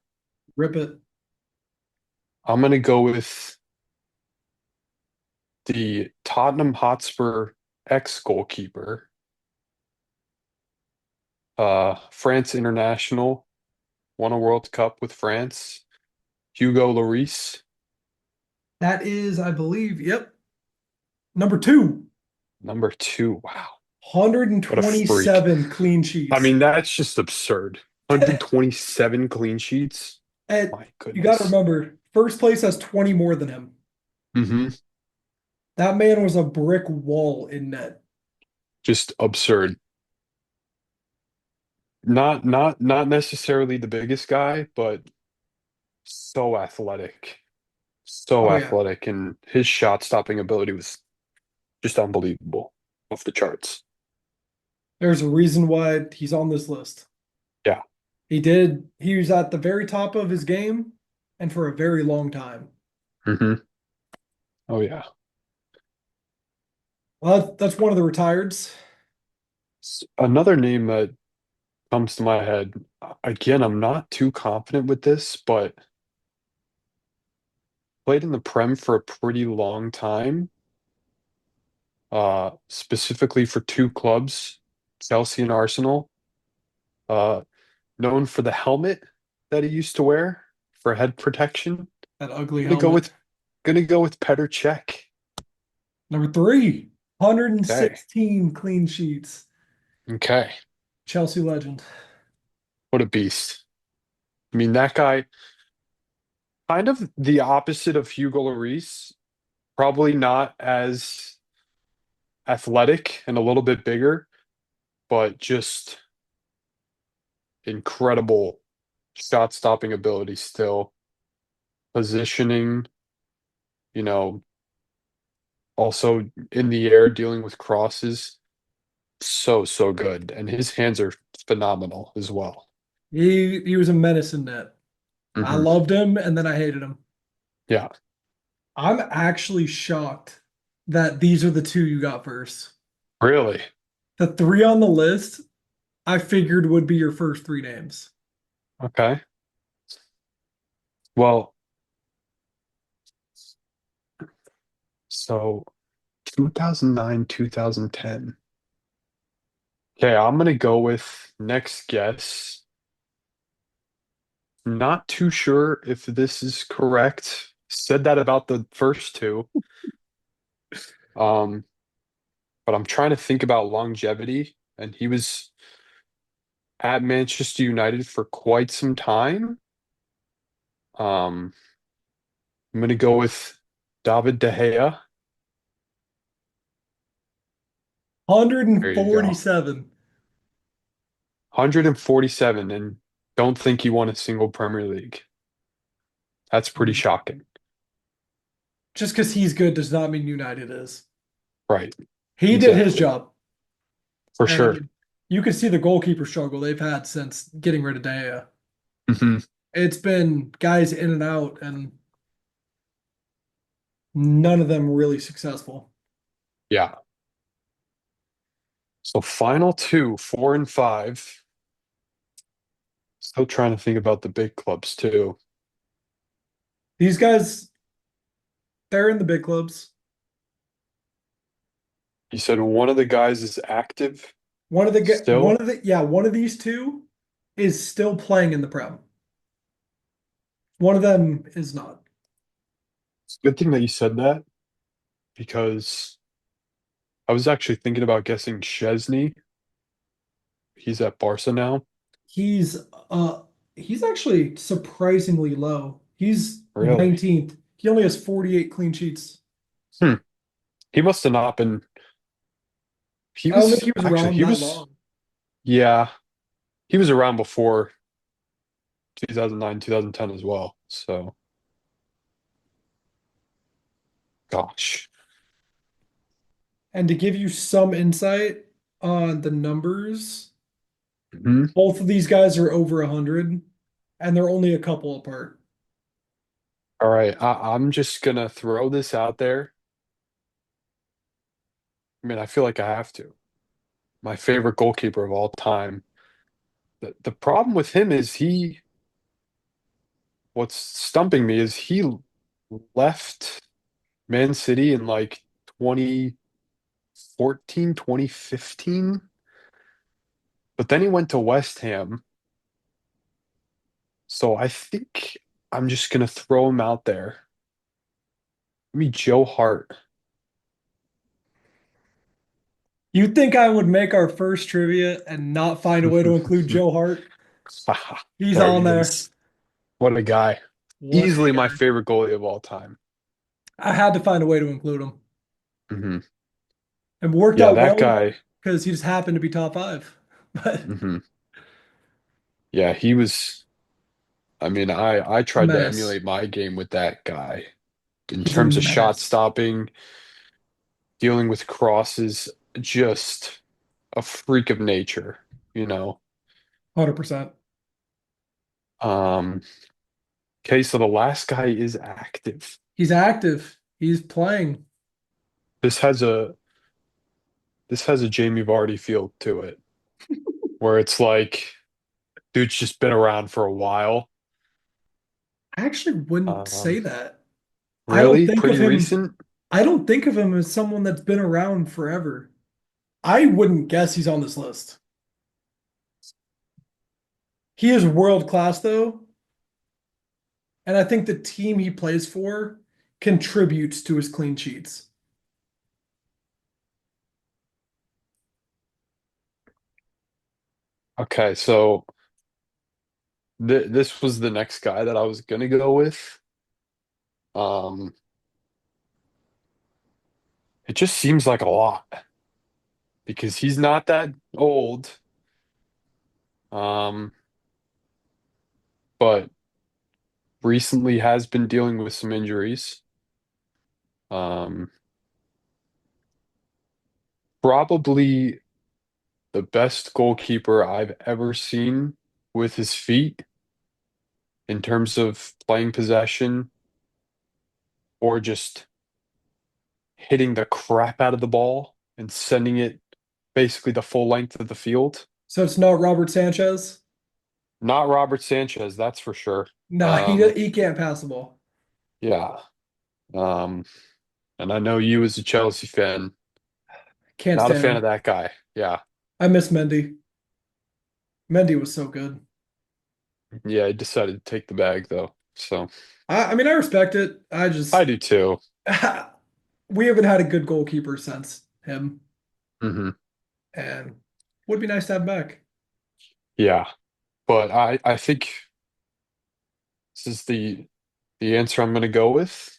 Rip it. I'm gonna go with the Tottenham Hotspur ex-goalkeeper, France international, won a World Cup with France, Hugo Lloris. That is, I believe, yep. Number two, Number two. Wow, what a freak. 127 clean I sheets. mean, that's just absurd. 127 clean sheets. And My you got to goodness. remember, first place has 20 more than him. Hmm. That man was a brick wall in net. Just absurd. Not necessarily the biggest guy, but so athletic. So Oh, yeah. athletic, and his shot stopping ability was just unbelievable. Off the charts. There's a reason why he's on this list. Yeah. He was at the very top of his game and for a very long time. Hmm. Oh yeah. Well, that's one of the retireds. Another name that comes to my head, again, I'm not too confident with this, but played in the Prem for a pretty long time. specifically for two clubs, Chelsea and Arsenal. Uh, Known for the helmet that he used to wear for head protection. That ugly Gonna go helmet. with gonna go with Petr Cech. Number three, Okay. 116 clean sheets. Okay. Chelsea legend. What a beast. I mean, that guy, kind of the opposite of Hugo Lloris, probably not as athletic and a little bit bigger, but just incredible shot stopping ability still. Positioning, you know, also in the air dealing with crosses. So, so good. And his hands are phenomenal as well. He was a menace in net. I Hmm. loved him and then I hated him. Yeah. I'm actually shocked that these are the two you got first. Really? The three on the list, I figured would be your first three names. Okay. Well, so 2009, 2010. Okay, I'm gonna go with next guess. Not too sure if this is correct. Said that about the first two. Um, but I'm trying to think about longevity, and he was at Manchester United for quite some time. Um, I'm gonna go with David De Gea. There you go. 147. 147, and don't think he won a single Premier League. That's pretty shocking. Just because he's good does not mean United is. Right. He did his Exactly. job. For sure. And you could see the goalkeeper struggle they've had since getting rid of Daya. Hmm. It's been guys in and out, and none of them really successful. Yeah. So final two, four and five. Still trying to think about the big clubs too. These guys, they're in the big clubs. You said one of the guys is active One still. of the yeah, one of these two is still playing in the Prem. One of them is not. It's a good thing that you said that because I was actually thinking about guessing Chesney. He's at Barca now. He's uh he's actually surprisingly low. He's Really? 19th. He only has 48 clean sheets. Hmm. He must have not been. He I don't think was he was actually, around he that was, long. yeah, he was around before 2009, 2010 as well. So, gosh. And to give you some insight on the numbers, Mhm. both of these guys are over 100 and they're only a couple apart. All right. I'm just gonna throw this out there. I mean, I feel like I have to. My favorite goalkeeper of all time. The problem with him is what's stumping me is he left Man City in like 2014, 2015, but then he went to West Ham. So I think I'm just gonna throw him out there. Maybe Joe Hart. You'd think I would make our first trivia and not find a way to include Joe Hart. He's There on he there. is. What a guy. What a Easily my guy. favorite goalie of all time. I had to find a way to include him. Hmm. And worked Yeah, out that well guy. because he just happened to be top five. But Hmm. Yeah, he was. I mean, I a tried to menace. emulate my game with that guy in He's a terms of shot menace. stopping, dealing with crosses, just a freak of nature, you know. 100%. Um, okay, so the last guy is active. He's active. He's playing. This has a this has a Jamie Vardy feel to it, where it's like dude's just been around for a while. I actually wouldn't say Um, that. I don't Really? think of Pretty him. recent? I don't think of him as someone that's been around forever. I wouldn't guess he's on this list. He is world class though, and I think the team he plays for contributes to his clean sheets. Okay, so this was the next guy that I was gonna go with. Um, it just seems like a lot because he's not that old. Um, but recently has been dealing with some injuries. Um, probably the best goalkeeper I've ever seen with his feet in terms of playing possession or just hitting the crap out of the ball and sending it basically the full length of the field. So it's not Robert Sanchez. Not Robert Sanchez, that's for sure. Nah, Um, he can't pass the ball. yeah. Um, and I know you as a Chelsea fan, Can't not a stand fan of him. that guy. Yeah. I miss Mendy. Mendy was so good. Yeah, he decided to take the bag though. So I mean, I respect it. I I just do too. we haven't had a good goalkeeper since him, Hmm. and would be nice to have back. Yeah. But I think this is the answer I'm gonna go with.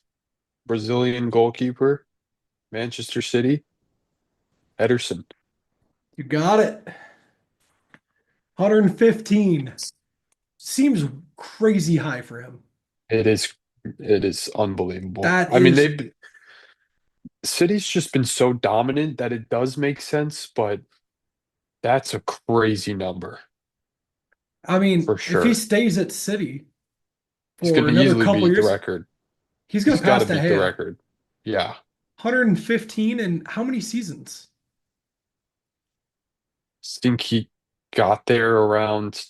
Brazilian goalkeeper, Manchester City, Ederson. You got it. 115 seems crazy high for him. It is it is unbelievable. That I mean, is, they've City's just been so dominant that it does make sense, but that's a crazy number I mean, for if he sure. stays at City He's for gonna another easily couple beat the years, record. he's going He's to got pass to De beat the Gea. record. Yeah. 115 and how many seasons? Think he got there around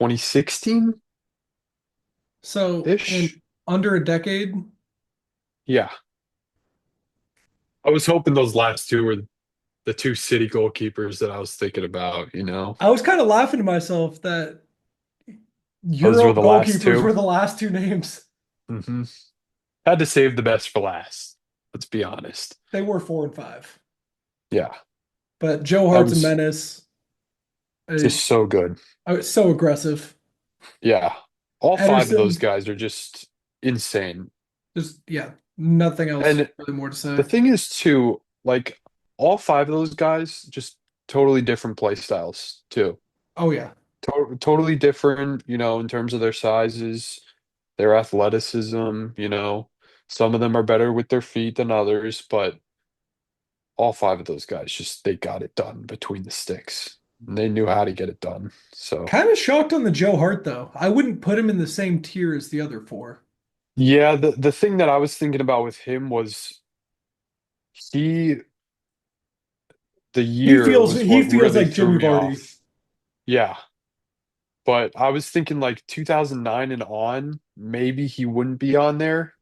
2016-ish? So in under a decade, Yeah. I was hoping those last two were the two City goalkeepers that I was thinking about, you know? I was kind of laughing to myself that Those Euro were the last goalkeepers two. were the last two names. Hmm. Had to save the best for last. Let's be honest. They were 4 and 5. Yeah. But Joe That Hart's a was menace. just so good. So aggressive. Yeah. All five of those Ederson, guys are just insane. just yeah, nothing else And really more to say. the thing is, too, like all five of those guys, just totally different play styles, too. Oh yeah. Totally different, in terms of their sizes, their athleticism, Some of them are better with their feet than others, but all five of those guys just they got it done between the sticks. And they knew how to get it done. So, Kind of shocked on the Joe Hart though. I wouldn't put him in the same tier as the other four. yeah, the thing that I was thinking about with him was he the year was He what feels really like threw Jimmy me Vardy. off. Yeah, but I was thinking like 2009 and on, maybe he wouldn't be on there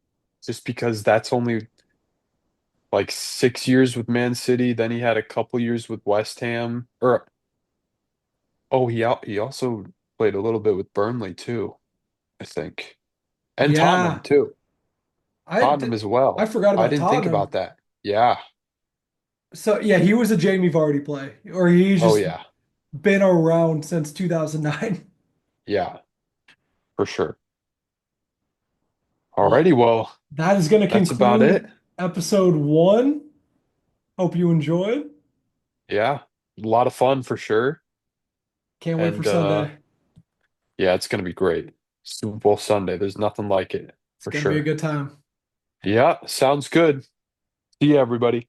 just because that's only like 6 years with Man City. Then he had a couple years with West Ham. Or oh, he also played a little bit with Burnley too, I think, and Tottenham Yeah, too. I Tottenham did. as I well. forgot I about didn't think Tottenham. about that. Yeah. So yeah, he was a Jamie Vardy play, or he's Oh just yeah. been around since 2009. Yeah, for sure. Well, Alrighty, well, that is going to that's about it. conclude episode 1. Hope you enjoyed. Yeah, a lot of fun for sure. Can't wait for And Sunday. yeah, it's gonna be great. Super Bowl Sunday. There's nothing like it It's for going to be a sure. good time. Yeah, sounds good. See you, everybody.